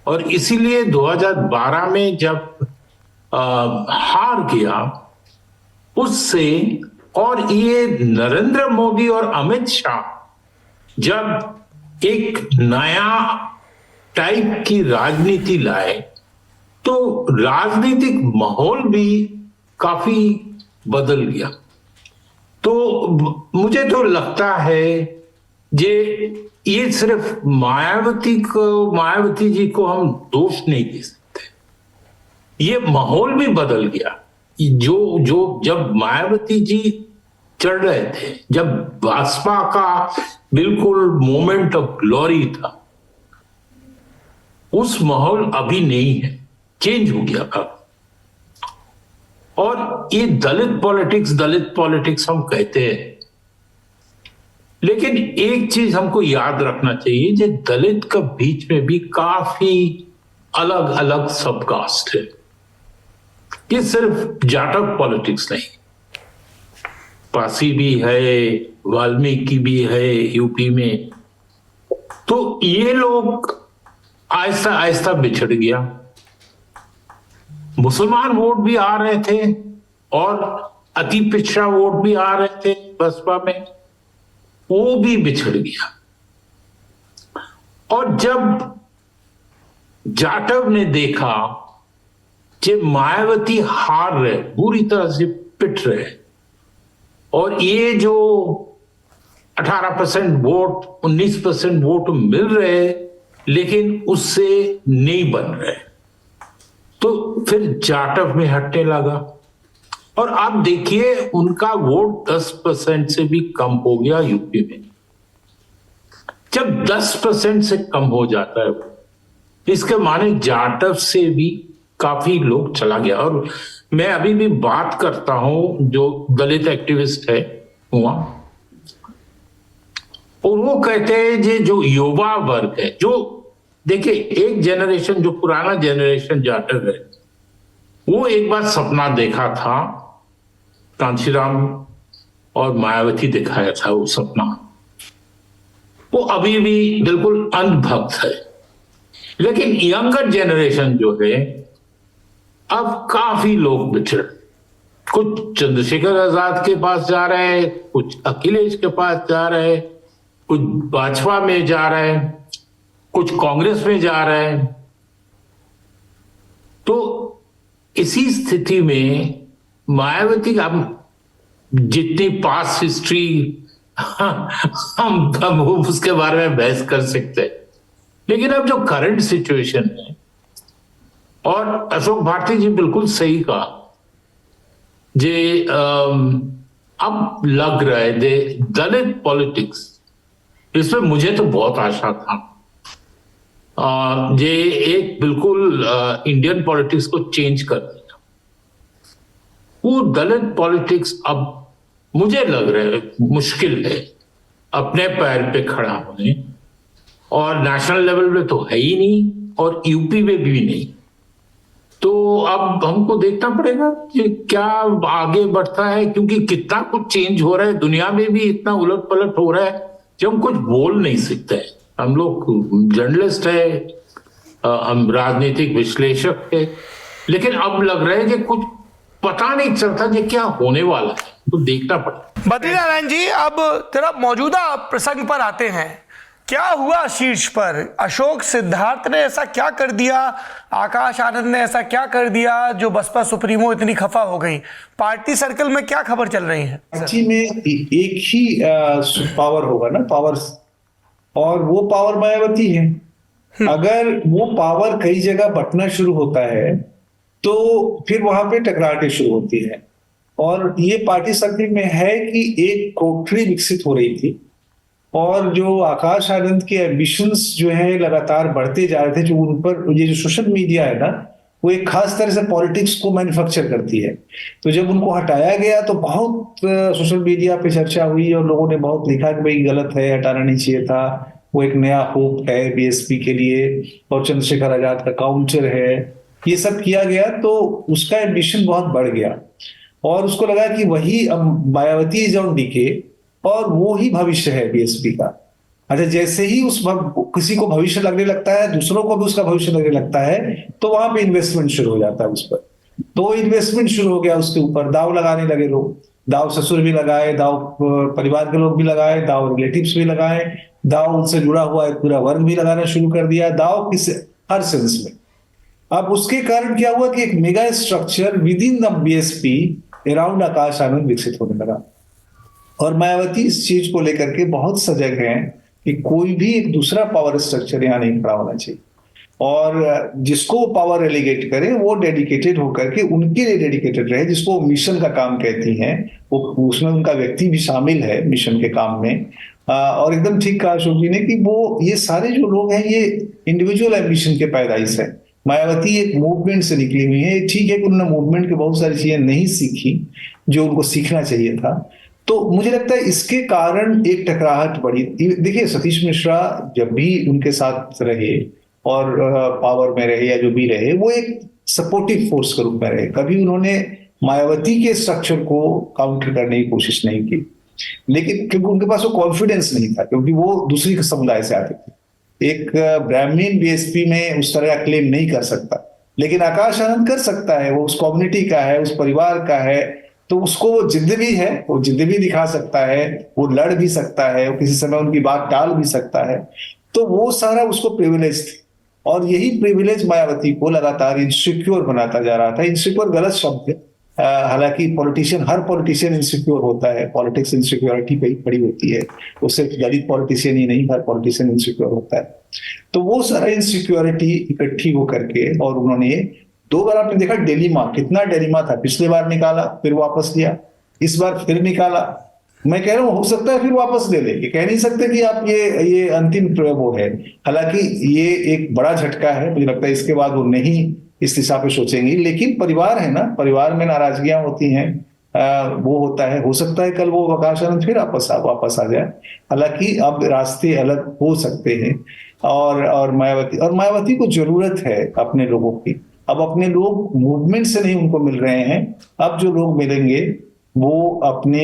और इसीलिए 2012 में जब हार गया उससे, और ये नरेंद्र मोदी और अमित शाह जब एक नया टाइप की राजनीति लाए, तो राजनीतिक माहौल भी काफी बदल गया। तो मुझे तो लगता है ये सिर्फ मायावती जी को हम दोष नहीं दे सकते, ये माहौल भी बदल गया। जो जब मायावती जी चढ़ रहे थे, जब भाजपा का बिल्कुल मोमेंट ऑफ ग्लोरी था, उस माहौल अभी नहीं है, चेंज हो गया अब। और ये दलित पॉलिटिक्स हम कहते हैं, लेकिन एक चीज हमको याद रखना चाहिए, जो दलित के बीच में भी काफी अलग अलग सबकास्ट है। ये सिर्फ जाटव पॉलिटिक्स नहीं, पासी भी है, वाल्मीकि भी है यूपी में। तो ये लोग आहिस्ता आहिस्ता बिछड़ गया। मुसलमान वोट भी आ रहे थे और अति पिछड़ा वोट भी आ रहे थे बसपा में, वो भी बिछड़ गया। और जब जाटव ने देखा कि मायावती हार रहे, बुरी तरह से पिट रहे, और ये जो 18% वोट, 19% वोट मिल रहे लेकिन उससे नहीं बन रहे, तो फिर जाटव में हटने लगा। और आप देखिए उनका वोट 10% से भी कम हो गया यूपी में। जब 10% से कम हो जाता है, इसके माने जाटव से भी काफी लोग चला गया। और मैं अभी भी बात करता हूं जो दलित एक्टिविस्ट है वहां, और वो कहते हैं जो युवा वर्ग है, जो देखिए एक जनरेशन, जो पुराना जनरेशन जाटर है, वो एक बार सपना देखा था, कांशीराम और मायावती दिखाया था वो सपना, वो अभी भी बिल्कुल अंधभक्त है। लेकिन यंगर जनरेशन जो है, अब काफी लोग बिछड़, कुछ चंद्रशेखर आजाद के पास जा रहे हैं, कुछ अखिलेश के पास जा रहे हैं, कुछ भाजपा में जा रहे हैं, कुछ कांग्रेस में जा रहे हैं। तो इसी स्थिति में मायावती का जितनी पास्ट हिस्ट्री हम उसके बारे में बहस कर सकते हैं, लेकिन अब जो करंट सिचुएशन है, और अशोक भारती जी बिल्कुल सही कहा, अब लग रहा है दलित पॉलिटिक्स, इसमें मुझे तो बहुत आशा था, ये एक बिल्कुल इंडियन पॉलिटिक्स को चेंज कर देगा। वो दलित पॉलिटिक्स अब मुझे लग रहा है मुश्किल है अपने पैर पे खड़ा होने, और नेशनल लेवल पे तो है ही नहीं, और यूपी में भी नहीं। तो अब हमको देखना पड़ेगा कि क्या आगे बढ़ता है, क्योंकि कितना कुछ चेंज हो रहा है, दुनिया में भी इतना उलट पलट हो रहा है कि हम कुछ बोल नहीं सकते। हम लोग जर्नलिस्ट है, हम राजनीतिक विश्लेषक है, लेकिन अब लग रहा है कि कुछ पता नहीं चलता कि क्या होने वाला है, तो देखना पड़ेगा। बद्रीनारायण जी, अब तेरा मौजूदा प्रसंग पर आते हैं। क्या हुआ शीर्ष पर? अशोक सिद्धार्थ ने ऐसा क्या कर दिया, आकाश आनंद ने ऐसा क्या कर दिया जो बसपा सुप्रीमो इतनी खफा हो गई? पार्टी सर्कल में क्या खबर चल रही है? पार्टी में एक ही पावर होगा ना, पावर, और वो पावर मायावती है। अगर वो पावर कई जगह बंटना शुरू होता है तो फिर वहां पे टकराहटें शुरू होती है, और ये पार्टी सर्कल में है कि एक कोठरी विकसित हो रही थी, और जो आकाश आनंद के एम्बिशंस जो है लगातार बढ़ते जा रहे थे, जो उन पर ये जो सोशल मीडिया है ना, वो एक खास तरह से पॉलिटिक्स को मैन्युफैक्चर करती है। तो जब उनको हटाया गया तो बहुत सोशल मीडिया पे चर्चा हुई, और लोगों ने बहुत लिखा कि भाई गलत है, हटाना नहीं चाहिए था, वो एक नया होप है बीएसपी के लिए, और चंद्रशेखर आजाद का काउंटर है, ये सब किया गया। तो उसका एम्बिशन बहुत बढ़ गया, और उसको लगा कि वही मायावती इज ऑन डीके, और वो ही भविष्य है बीएसपी का। अच्छा, जैसे ही किसी को भविष्य लगने लगता है, दूसरों को भी उसका भविष्य लगने लगता है, तो वहां पे इन्वेस्टमेंट शुरू हो जाता है उस पर। तो इन्वेस्टमेंट शुरू हो गया, उसके ऊपर दाव लगाने लगे लोग, दाव ससुर भी लगाए, दाव परिवार के लोग भी लगाए, दाव रिलेटिव्स भी लगाए, दाव उनसे जुड़ा हुआ एक पूरा वर्ग भी लगाना शुरू कर दिया, दाव किस हर सेंस में। अब उसके कारण क्या हुआ कि एक mega structure within the BSP around Akash Anand विकसित होने लगा, और मायावती इस चीज को लेकर के बहुत सजग हैं कि कोई भी एक दूसरा पावर स्ट्रक्चर यहाँ नहीं खड़ा होना चाहिए, और जिसको वो पावर एलिगेट करे वो डेडिकेटेड होकर के उनके लिए डेडिकेटेड रहे, जिसको मिशन का काम कहती हैं, वो उसमें उनका व्यक्ति भी शामिल है मिशन के काम में। और एकदम ठीक कहा अशोक जी ने कि वो ये सारे जो लोग हैं ये इंडिविजुअल एम्बिशन के पैदाइश है। मायावती एक मूवमेंट से निकली हुई है। ठीक है कि उन्होंने मूवमेंट की बहुत सारी चीजें नहीं सीखी जो उनको सीखना चाहिए था, तो मुझे लगता है इसके कारण एक टकराहट बढ़ी। देखिए, सतीश मिश्रा जब भी उनके साथ रहे और पावर में रहे या जो भी रहे, वो एक सपोर्टिव फोर्स के रूप में रहे, कभी उन्होंने मायावती के स्ट्रक्चर को काउंटर करने की कोशिश नहीं की। लेकिन क्योंकि उनके पास वो कॉन्फिडेंस नहीं था, क्योंकि वो दूसरी समुदाय से आते थे। एक ब्राह्मण बीएसपी में उस तरह का क्लेम नहीं कर सकता, लेकिन आकाश आनंद कर सकता है, वो उस कम्युनिटी का है, उस परिवार का है, तो उसको वो जिद्द भी है, वो जिद्द भी दिखा सकता है, वो लड़ भी सकता है, वो किसी समय उनकी बात टाल भी सकता है। तो वो सारा उसको प्रिविलेज थी, और यही प्रिविलेज मायावती को लगातार इनसिक्योर बनाता जा रहा था। इनसिक्योर गलत शब्द है, हालांकि पॉलिटिशियन, हर पॉलिटिशियन इनसिक्योर होता है, पॉलिटिक्स इनसिक्योरिटी पे ही पड़ी होती है, वो सिर्फ दलित पॉलिटिशियन ही नहीं, हर पॉलिटिशियन इनसिक्योर होता है। तो वो सारा इनसिक्योरिटी इकट्ठी होकर के, और उन्होंने 2 बार आपने देखा डिलेमा, कितना डिलेमा था, पिछले बार निकाला फिर वापस लिया, इस बार फिर निकाला। मैं कह रहा हूँ हो सकता है फिर वापस ले ले, कह नहीं सकते कि आप ये अंतिम वो है। हालांकि ये एक बड़ा झटका है, मुझे लगता है इसके बाद वो नहीं इस दिशा पे सोचेंगी। लेकिन परिवार है ना, परिवार में नाराजगियां होती हैं, वो होता है। हो सकता है कल वो प्रकाश आनंद फिर वापस आ जाए। हालांकि अब रास्ते अलग हो सकते हैं। और मायावती को जरूरत है अपने लोगों की। अब अपने लोग मूवमेंट से नहीं उनको मिल रहे हैं। अब जो लोग मिलेंगे वो अपने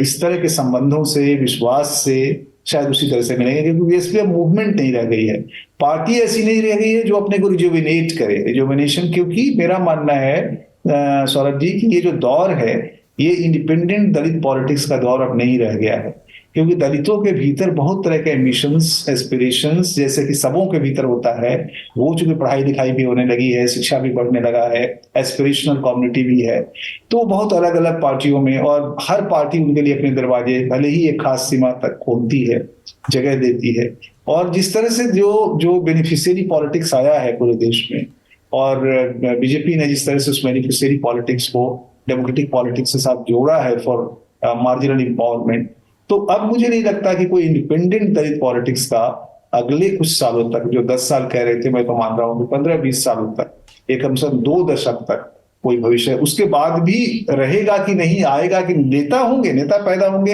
इस तरह के संबंधों से, विश्वास से शायद उसी तरह से मिलेंगे, क्योंकि बीएसपी अब मूवमेंट नहीं रह गई है। पार्टी ऐसी नहीं रह गई है जो अपने को रिजुविनेट करे, रिजुविनेशन। क्योंकि मेरा मानना है सौरभ जी कि ये जो दौर है ये इंडिपेंडेंट दलित पॉलिटिक्स का दौर अब नहीं रह गया है। क्योंकि दलितों के भीतर बहुत तरह के एम्बिशंस, एस्पिरेशंस जैसे कि सबों के भीतर होता है, वो चूंकि पढ़ाई लिखाई भी होने लगी है, शिक्षा भी बढ़ने लगा है, एस्पिरेशनल कम्युनिटी भी है, तो बहुत अलग अलग पार्टियों में, और हर पार्टी उनके लिए अपने दरवाजे भले ही एक खास सीमा तक खोलती है, जगह देती है। और जिस तरह से जो बेनिफिशियरी पॉलिटिक्स आया है पूरे देश में, और बीजेपी ने जिस तरह से उस बेनिफिशियरी पॉलिटिक्स को डेमोक्रेटिक पॉलिटिक्स के साथ जोड़ा है फॉर मार्जिनल एम्पावरमेंट, तो अब मुझे नहीं लगता कि कोई इंडिपेंडेंट दलित पॉलिटिक्स का अगले कुछ सालों तक, जो 10 साल कह रहे थे, मैं तो मान रहा हूं कि 15-20 सालों तक, एक कम से कम 2 दशक तक कोई भविष्य है। उसके बाद भी रहेगा कि नहीं, आएगा कि नेता होंगे, नेता पैदा होंगे,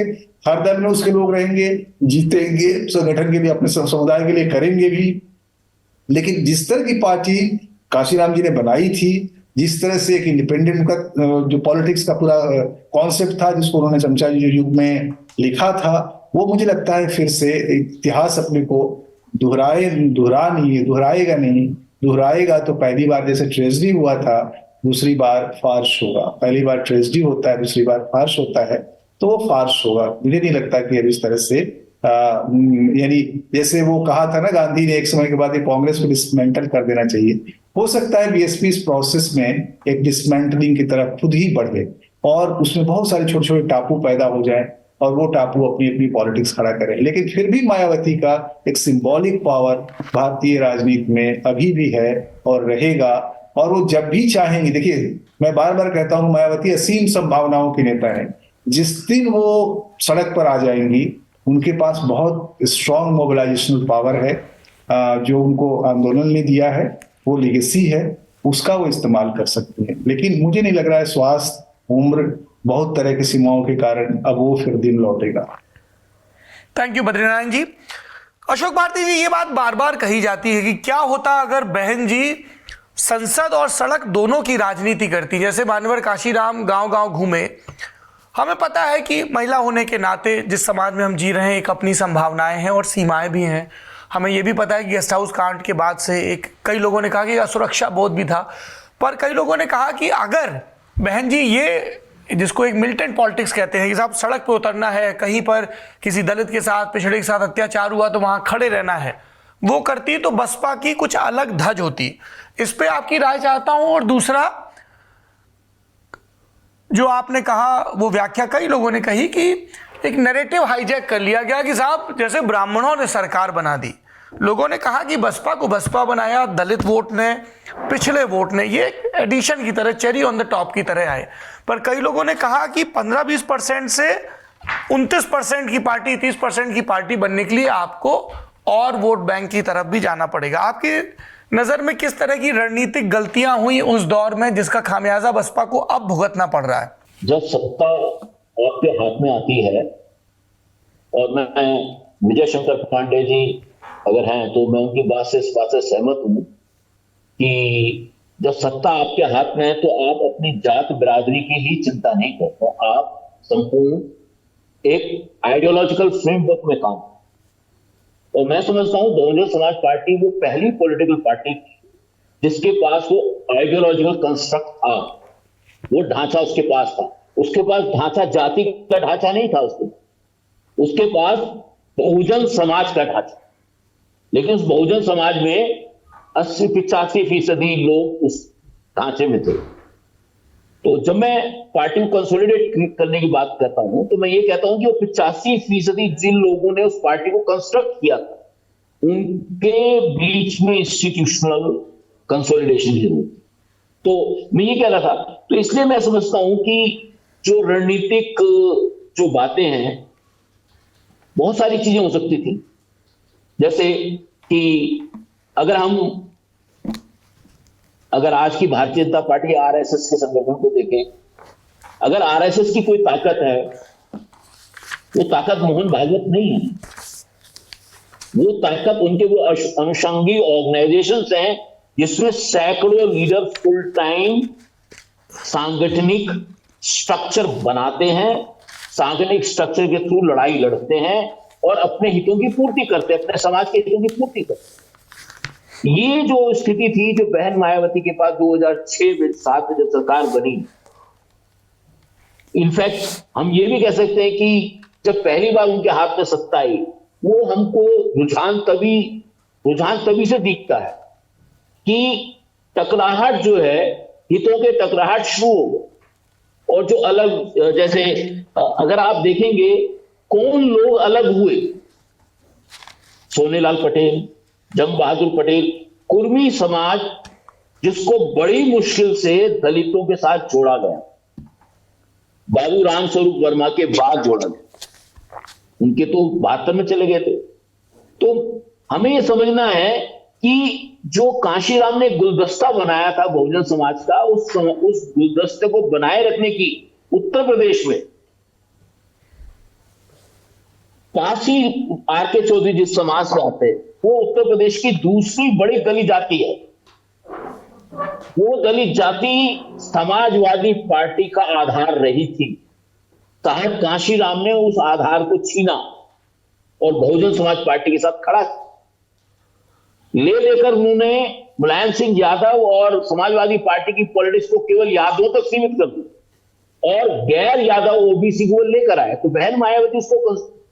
हर दल में उसके लोग रहेंगे, जीतेंगे, संगठन के लिए, अपने समुदाय के लिए करेंगे भी। लेकिन जिस तरह की पार्टी काशीराम जी ने बनाई थी, जिस तरह से एक इंडिपेंडेंट का जो पॉलिटिक्स का पूरा कॉन्सेप्ट था, जिसको उन्होंने चमचाजी युग में लिखा था, वो मुझे लगता है फिर से इतिहास अपने को दोहराएगा नहीं। दोहराएगा तो पहली बार जैसे ट्रेजेडी हुआ था, दूसरी बार फार्श होगा। पहली बार ट्रेजेडी होता है, दूसरी बार फार्श होता है, तो वो फार्श होगा। मुझे नहीं लगता कि अब इस तरह से यानी जैसे वो कहा था ना गांधी ने एक समय के बाद, कांग्रेस को डिसमेंटल कर देना चाहिए। हो सकता है बीएसपी इस प्रोसेस में एक डिसमेंटलिंग की तरफ खुद ही बढ़े, और उसमें बहुत सारे छोटे छोटे टापू पैदा हो जाए, और वो टापू अपनी अपनी पॉलिटिक्स खड़ा करें। लेकिन फिर भी मायावती का एक सिंबॉलिक पावर भारतीय राजनीति में अभी भी है और रहेगा। और वो जब भी चाहेंगे, देखिए मैं बार बार कहता हूँ, मायावती असीम संभावनाओं की नेता है। जिस दिन वो सड़क पर आ जाएंगी, उनके पास बहुत स्ट्रॉन्ग मोबिलाइजेशनल पावर है, जो उनको आंदोलन ने दिया है, वो लेगेसी है, उसका वो इस्तेमाल कर सकते हैं। लेकिन मुझे नहीं लग रहा है, स्वास्थ्य, उम्र, बहुत तरह की सीमाओं के कारण अब वो फिर दिन लौटेगा। थैंक यू बद्रीनारायण जी। अशोक भारती जी, ये बात बार बार कही जाती है कि क्या होता अगर बहन जी संसद और सड़क दोनों की राजनीति करती। जैसे मान्यवर काशीराम गांव गांव घूमे, हमें पता है कि महिला होने के नाते जिस समाज में हम जी रहे हैं, एक अपनी संभावनाएं हैं और सीमाएं भी हैं। हमें यह भी पता है कि गेस्ट हाउस कांड के बाद से कई लोगों ने कहा कि असुरक्षा बोध भी था, पर कई लोगों ने कहा कि अगर बहन जी ये जिसको एक मिलिटेंट पॉलिटिक्स कहते हैं कि साहब सड़क पे उतरना है, कहीं पर किसी दलित के साथ, पिछड़े के साथ अत्याचार हुआ तो वहां खड़े रहना है, वो करती तो बसपा की कुछ अलग धज होती। इस पे आपकी राय चाहता हूं। और दूसरा जो आपने कहा, वो व्याख्या कई लोगों ने कही कि एक नैरेटिव हाईजैक कर लिया गया कि साहब जैसे ब्राह्मणों ने सरकार बना दी। लोगों ने कहा कि बसपा को बसपा बनाया, दलित वोट ने, पिछले वोट ने, ये एडिशन की तरह, चेरी ऑन द टॉप की तरह आए। पर कई लोगों ने कहा कि 15-20% से 29% की पार्टी, 30% की पार्टी बनने के लिए आपको और वोट बैंक की तरफ भी जाना पड़ेगा। आपकी नजर में किस तरह की रणनीतिक गलतियां हुई उस दौर में, जिसका खामियाजा बसपा को अब भुगतना पड़ रहा है? जब सत्ता आपके हाथ में आती है, और मैं विजय शंकर पांडे जी अगर हैं तो मैं उनकी बात से, इस बात से सहमत हूं कि जब सत्ता आपके हाथ में है तो आप अपनी जात बिरादरी की ही चिंता नहीं करते, आप संपूर्ण एक आइडियोलॉजिकल फ्रेमवर्क में काम। और मैं समझता हूं बहुजन समाज पार्टी वो पहली पॉलिटिकल पार्टी जिसके पास वो आइडियोलॉजिकल कंस्ट्रक्ट था, वो ढांचा उसके पास था। उसके पास ढांचा जाति का ढांचा नहीं था, उसके पास बहुजन समाज का ढांचा। लेकिन उस बहुजन समाज में 80-85% लोग उस ढांचे में थे। तो जब मैं पार्टी को कंसोलिडेट करने की बात करता हूं तो मैं ये कहता हूं कि वो 85% जिन लोगों ने उस पार्टी को कंस्ट्रक्ट किया था, उनके बीच में इंस्टीट्यूशनल कंसोलिडेशन जरूर। तो मैं ये कह रहा था, तो इसलिए मैं समझता हूं कि जो रणनीतिक जो बातें हैं, बहुत सारी चीजें हो सकती थी। जैसे कि अगर आज की भारतीय जनता पार्टी आरएसएस के संगठन को देखें अगर आरएसएस की कोई ताकत है, वो ताकत मोहन भागवत नहीं है, वो ताकत उनके वो अनुषंगी ऑर्गेनाइजेशंस हैं जिसमें सैकड़ों लीडर फुल टाइम सांगठनिक स्ट्रक्चर बनाते हैं, सांगठनिक स्ट्रक्चर के थ्रू लड़ाई लड़ते हैं और अपने हितों की पूर्ति करते हैं, अपने समाज के हितों की पूर्ति करते हैं। ये जो स्थिति थी जो बहन मायावती के पास 2006-7 में जब सरकार बनी, इनफैक्ट हम ये भी कह सकते हैं कि जब पहली बार उनके हाथ में सत्ता आई, वो हमको रुझान तभी से दिखता है कि टकराहट जो है, हितों के टकराहट शुरू हो गए। और जो अलग, जैसे अगर आप देखेंगे कौन लोग अलग हुए, सोनेलाल पटेल, जंग बहादुर पटेल, कुर्मी समाज जिसको बड़ी मुश्किल से दलितों के साथ जोड़ा गया, बाबू रामस्वरूप वर्मा के बाद जोड़ा गया, उनके तो 72 में चले गए थे। तो हमें यह समझना है कि जो कांशीराम ने गुलदस्ता बनाया था बहुजन समाज का, उस गुलदस्ते को बनाए रखने की उत्तर प्रदेश में काशी आर.के. चौधरी जिस समाज से आते, वो उत्तर प्रदेश की दूसरी बड़ी दलित जाति है। वो दलित जाति समाजवादी पार्टी का आधार रही थी। साहब कांशीराम ने उस आधार को छीना और बहुजन समाज पार्टी के साथ खड़ा ले लेकर उन्होंने मुलायम सिंह यादव और समाजवादी पार्टी की पॉलिटिक्स को केवल यादवों तक सीमित कर दिया और गैर यादव ओबीसी को लेकर आए। तो बहन मायावती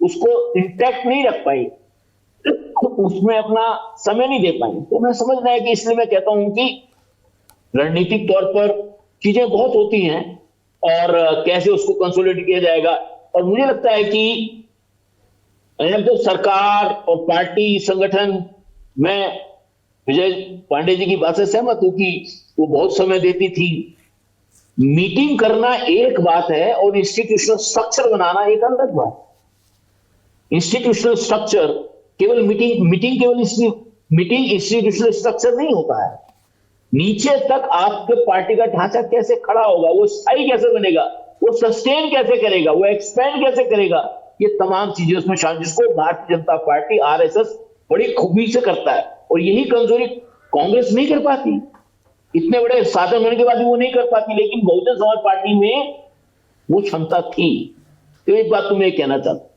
उसको इंटैक्ट नहीं रख पाई, उसमें अपना समय नहीं दे पाई। तो मैं समझना है कि इसलिए मैं कहता हूं कि रणनीतिक तौर पर चीजें बहुत होती हैं और कैसे उसको कंसोलिडेट किया जाएगा। और मुझे लगता है कि तो सरकार और पार्टी संगठन, मैं विजय पांडे जी की बात से सहमत हूं कि वो बहुत समय देती थी। मीटिंग करना एक बात है और इंस्टीट्यूशनल स्ट्रक्चर बनाना एक अलग बात। इंस्टीट्यूशनल स्ट्रक्चर केवल मीटिंग इंस्टीट्यूशनल स्ट्रक्चर नहीं होता है। नीचे तक आपके पार्टी का ढांचा कैसे खड़ा होगा, वो स्थायी कैसे बनेगा, वो सस्टेन कैसे करेगा, वो एक्सपेंड कैसे करेगा, ये तमाम चीजें उसमें शामिल, जिसको भारतीय जनता पार्टी आरएसएस बड़ी खूबी से करता है। और यही कमजोरी कांग्रेस नहीं कर पाती, इतने बड़े साधन होने के बाद भी वो नहीं कर पाती, लेकिन बहुजन समाज पार्टी में वो क्षमता थी। तो एक बात तो मैं कहना चाहता,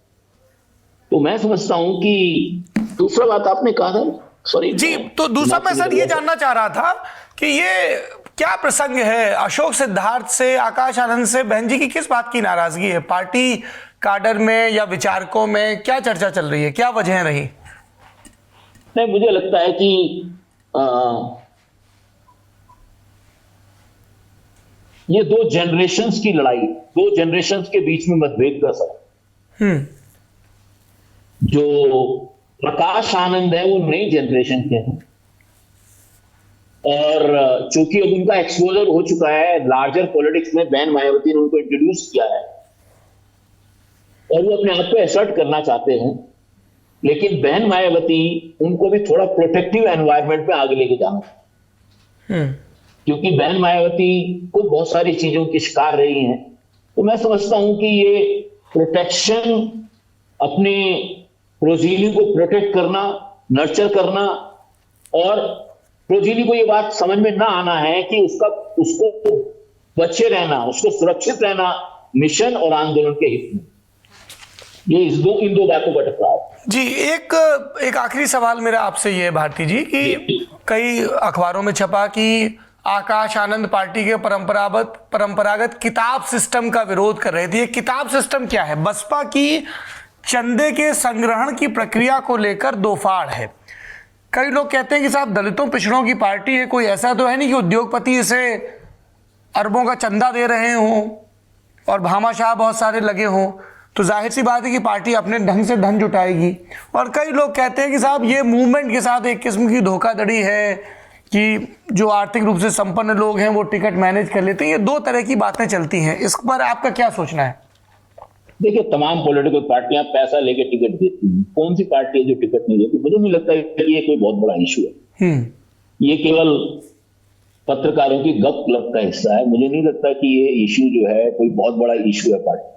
तो मैं समझता हूं कि दूसरा बात आपने कहा था, सॉरी जी, तो दूसरा मैं सर ये जानना चाह रहा था कि ये क्या प्रसंग है अशोक सिद्धार्थ से, आकाश आनंद से, बहन जी की किस बात की नाराजगी है? पार्टी काडर में या विचारकों में क्या चर्चा चल रही है, क्या वजह रही? नहीं, मुझे लगता है कि ये दो जनरेशन्स की लड़ाई, दो जनरेशन्स के बीच में मतभेद का सवाल। जो प्रकाश आनंद है वो नई जनरेशन के हैं और चूंकि अब उनका एक्सपोजर हो चुका है लार्जर पॉलिटिक्स में, बहन मायावती ने उनको इंट्रोड्यूस किया है और वो अपने आप को एसर्ट करना चाहते हैं, लेकिन बहन मायावती उनको भी थोड़ा प्रोटेक्टिव एनवायरनमेंट में आगे लेके जाना, क्योंकि बहन मायावती को बहुत सारी चीजों की शिकार रही हैं। तो मैं समझता हूं कि ये प्रोटेक्शन, अपने प्रोजीनी को प्रोटेक्ट करना, नर्चर करना, और प्रोजीनी को ये बात समझ में ना आना है कि उसको बचे रहना, उसको सुरक्षित रहना मिशन और आंदोलन के हित में। ये इन दो बातों का टकराव जी। एक आखिरी सवाल मेरा आपसे ये है भारती जी कि कई अखबारों में छपा कि आकाश आनंद पार्टी के परंपरागत किताब सिस्टम का विरोध कर रहे थे। ये किताब सिस्टम क्या है? बसपा की चंदे के संग्रहण की प्रक्रिया को लेकर दो फाड़ है। कई लोग कहते हैं कि साहब दलितों पिछड़ों की पार्टी है, कोई ऐसा तो है नहीं कि उद्योगपति इसे अरबों का चंदा दे रहे हों और भामाशाह बहुत सारे लगे हों, तो जाहिर सी बात है कि पार्टी अपने ढंग से धन जुटाएगी। और कई लोग कहते हैं कि साहब ये मूवमेंट के साथ एक किस्म की धोखाधड़ी है कि जो आर्थिक रूप से संपन्न लोग हैं वो टिकट मैनेज कर लेते हैं। ये दो तरह की बातें चलती हैं, इस पर आपका क्या सोचना है? देखिए, तमाम पॉलिटिकल पार्टियां पैसा लेके टिकट देती हैं, कौन सी पार्टी है जो टिकट नहीं देती? मुझे नहीं लगता कि ये कोई बहुत बड़ा इशू है। ये केवल पत्रकारों की गप क्लब का हिस्सा है। मुझे नहीं लगता कि ये इशू जो है कोई बहुत बड़ा इशू है पार्टी।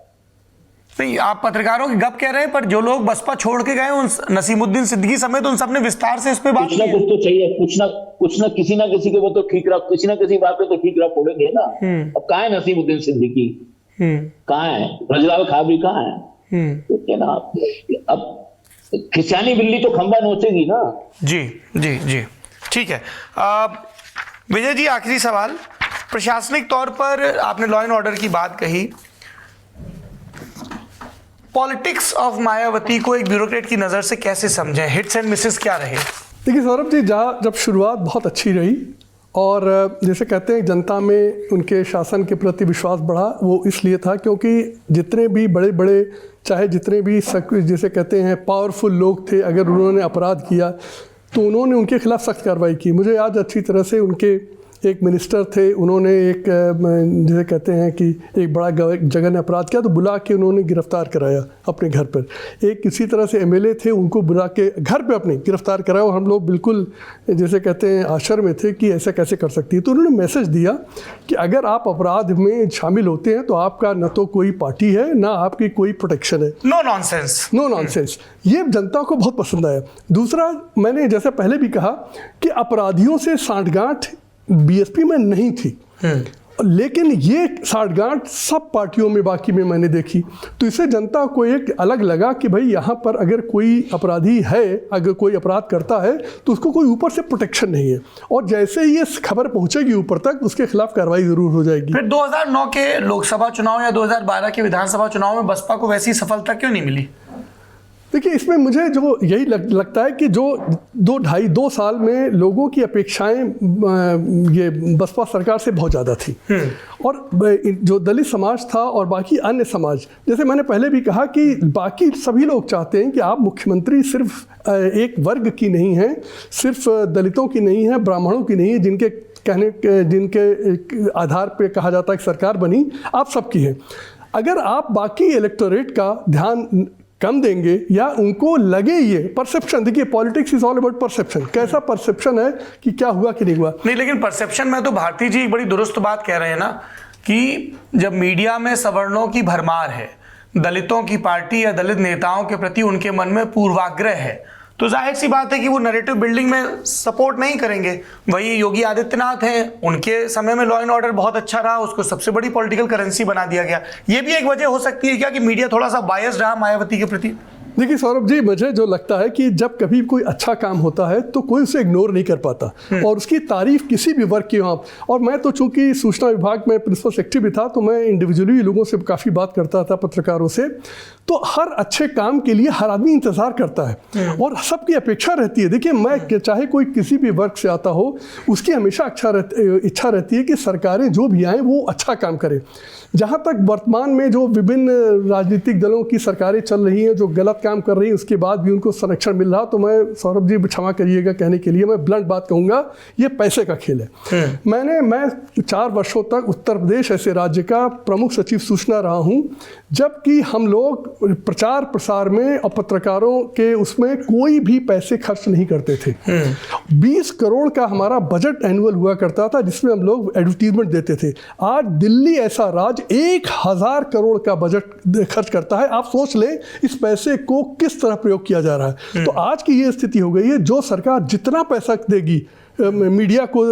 नहीं, आप पत्रकारों की गप कह रहे हैं, पर जो लोग बसपा छोड़ के गए उन नसीमुद्दीन सिद्दीकी समेत उन सबने विस्तार से इस पे बात कुछ ना की कुछ तो चाहिए, कुछ ना किसी को वो तो ठीकरा, किसी ना किसी बात पे तो ठीकरा फोड़ेंगे ना। अब कहाँ है नसीमुद्दीन सिद्दीकी, कहाँ है ब्रजलाल खाबरी, कहाँ है? तो ना अब खिसियानी बिल्ली तो खंबा नोचेगी ना। जी जी जी, ठीक है। विजय जी, आखिरी सवाल, प्रशासनिक तौर पर आपने लॉ एंड ऑर्डर की बात कही, पॉलिटिक्स ऑफ मायावती को एक ब्यूरोक्रेट की नज़र से कैसे समझें? हिट्स एंड मिसेस क्या रहे? देखिए सौरभ जी, जब शुरुआत बहुत अच्छी रही और जैसे कहते हैं जनता में उनके शासन के प्रति विश्वास बढ़ा, वो इसलिए था क्योंकि जितने भी बड़े बड़े, चाहे जितने भी जैसे कहते हैं पावरफुल लोग थे, अगर उन्होंने अपराध किया तो उन्होंने उनके खिलाफ सख्त कार्रवाई की। मुझे याद अच्छी तरह से, उनके एक मिनिस्टर थे, उन्होंने एक जैसे कहते हैं कि एक बड़ा जघन्य अपराध किया तो बुला के उन्होंने गिरफ्तार कराया अपने घर पर। एक किसी तरह से एमएलए थे, उनको बुला के घर पे अपने गिरफ्तार कराया और हम लोग बिल्कुल जैसे कहते हैं आश्चर्य में थे कि ऐसा कैसे कर सकती है। तो उन्होंने मैसेज दिया कि अगर आप अपराध में शामिल होते हैं तो आपका न तो कोई पार्टी है ना आपकी कोई प्रोटेक्शन है। No nonsense, no nonsense. ये जनता को बहुत पसंद आया। दूसरा, मैंने जैसे पहले भी कहा कि अपराधियों से सांठगांठ बीएसपी में नहीं थी, लेकिन ये सांठगांठ सब पार्टियों में बाकी में मैंने देखी। तो इससे जनता को एक अलग लगा कि भाई यहाँ पर अगर कोई अपराधी है, अगर कोई अपराध करता है तो उसको कोई ऊपर से प्रोटेक्शन नहीं है, और जैसे ही ये खबर पहुँचेगी ऊपर तक उसके खिलाफ कार्रवाई जरूर हो जाएगी। फिर 2009 के लोकसभा चुनाव या 2012 के विधानसभा चुनाव में बसपा को वैसी सफलता क्यों नहीं मिली? देखिए, इसमें मुझे जो यही लगता है कि जो 2 साल में लोगों की अपेक्षाएं ये बसपा सरकार से बहुत ज़्यादा थी, और जो दलित समाज था और बाकी अन्य समाज, जैसे मैंने पहले भी कहा कि बाकी सभी लोग चाहते हैं कि आप मुख्यमंत्री सिर्फ एक वर्ग की नहीं है, सिर्फ दलितों की नहीं है, ब्राह्मणों की नहीं है, जिनके आधार पे कहा जाता है कि सरकार बनी, आप सबकी है। अगर आप बाकी इलेक्टोरेट का ध्यान कम देंगे या उनको लगे, ये परसेप्शन, देखिए politics is all about perception, कैसा परसेप्शन है कि क्या हुआ कि नहीं हुआ। नहीं, लेकिन परसेप्शन में तो भारती जी एक बड़ी दुरुस्त बात कह रहे हैं ना कि जब मीडिया में सवर्णों की भरमार है, दलितों की पार्टी या दलित नेताओं के प्रति उनके मन में पूर्वाग्रह है, तो जाहिर सी बात है कि वो नैरेटिव बिल्डिंग में सपोर्ट नहीं करेंगे। वही योगी आदित्यनाथ हैं, उनके समय में लॉ एंड ऑर्डर बहुत अच्छा रहा, उसको सबसे बड़ी पॉलिटिकल करेंसी बना दिया गया। ये भी एक वजह हो सकती है क्या कि मीडिया थोड़ा सा बायस्ड रहा मायावती के प्रति? देखिए सौरभ जी, मुझे जो लगता है कि जब कभी कोई अच्छा काम होता है तो कोई उसे इग्नोर नहीं कर पाता, और उसकी तारीफ किसी भी वर्ग की हो। और मैं तो चूंकि सूचना विभाग में प्रिंसिपल सेक्रेटरी भी था, तो मैं इंडिविजुअली लोगों से काफ़ी बात करता था, पत्रकारों से। तो हर अच्छे काम के लिए हर आदमी इंतज़ार करता है और सबकी अपेक्षा रहती है। देखिए, मैं चाहे कोई किसी भी वर्ग से आता हो, उसकी हमेशा इच्छा रहती है कि सरकारें जो भी आएँ वो अच्छा काम करें। जहाँ तक वर्तमान में जो विभिन्न राजनीतिक दलों की सरकारें चल रही हैं जो गलत काम कर रही हैं, उसके बाद भी उनको संरक्षण मिल रहा, तो मैं सौरभ जी क्षमा करिएगा कहने के लिए, मैं ब्लंट बात कहूँगा, ये पैसे का खेल है। मैं 4 वर्षों तक उत्तर प्रदेश ऐसे राज्य का प्रमुख सचिव सूचना रहा हूँ, जबकि हम लोग प्रचार प्रसार में और पत्रकारों के उसमें कोई भी पैसे खर्च नहीं करते थे। 20 करोड़ का हमारा बजट एनुअल हुआ करता था जिसमें हम लोग एडवर्टीजमेंट देते थे। आज दिल्ली ऐसा राज्य 1000 करोड़ का बजट खर्च करता है। आप सोच लें इस पैसे को किस तरह प्रयोग किया जा रहा है। तो आज की ये स्थिति हो गई है, जो सरकार जितना पैसा देगी मीडिया को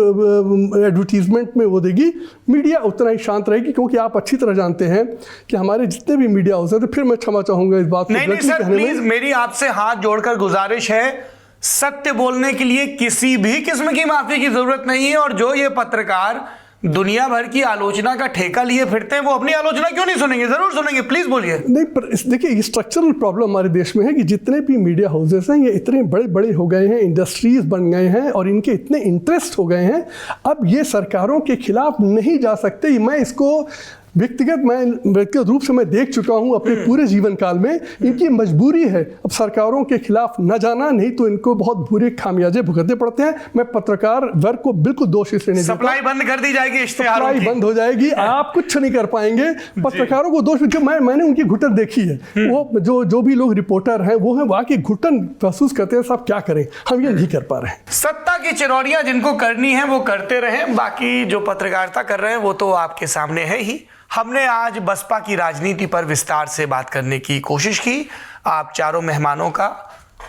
एडवर्टीजमेंट में वो देगी, मीडिया उतना ही शांत रहेगी, क्योंकि आप अच्छी तरह जानते हैं कि हमारे जितने भी मीडिया हाउस है, तो फिर मैं क्षमा चाहूंगा इस बात को नहीं सर, प्लीज मेरी आपसे हाथ जोड़कर गुजारिश है, सत्य बोलने के लिए किसी भी किस्म की माफी की जरूरत नहीं है। और जो ये पत्रकार दुनिया भर की आलोचना का ठेका लिए फिरते हैं, वो अपनी आलोचना क्यों नहीं सुनेंगे? जरूर सुनेंगे, प्लीज बोलिए। नहीं, पर देखिए स्ट्रक्चरल प्रॉब्लम हमारे देश में है कि जितने भी मीडिया हाउसेस हैं ये इतने बड़े बड़े हो गए हैं, इंडस्ट्रीज बन गए हैं और इनके इतने इंटरेस्ट हो गए हैं, अब ये सरकारों के खिलाफ नहीं जा सकते। मैं इसको व्यक्तिगत रूप से मैं देख चुका हूं अपने पूरे जीवन काल में, इनकी मजबूरी है अब सरकारों के खिलाफ न जाना, नहीं तो इनको बहुत बुरे खामियाजे भुगतने पड़ते हैं। मैं पत्रकार वर्ग को बिल्कुल दोष इसलिए नहीं देता। सप्लाई बंद कर दी जाएगी इश्तिहारों सप्लाई की। बंद हो जाएगी, आप कुछ नहीं कर पाएंगे। पत्रकारों को दोष, मैंने उनकी घुटन देखी है, वो जो भी लोग रिपोर्टर हैं वो हैं वाकई घुटन महसूस करते हैं, सब क्या करें, हम ये नहीं कर पा रहे हैं। सत्ता की चिरौरियां जिनको करनी है वो करते रहें, बाकी जो पत्रकारिता कर रहे हैं वो तो आपके सामने है ही। हमने आज बसपा की राजनीति पर विस्तार से बात करने की कोशिश की। आप चारों मेहमानों का,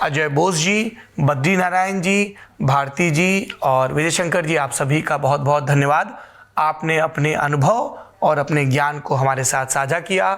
अजय बोस जी, बद्री नारायण जी, भारती जी और विजय शंकर जी, आप सभी का बहुत बहुत धन्यवाद। आपने अपने अनुभव और अपने ज्ञान को हमारे साथ साझा किया।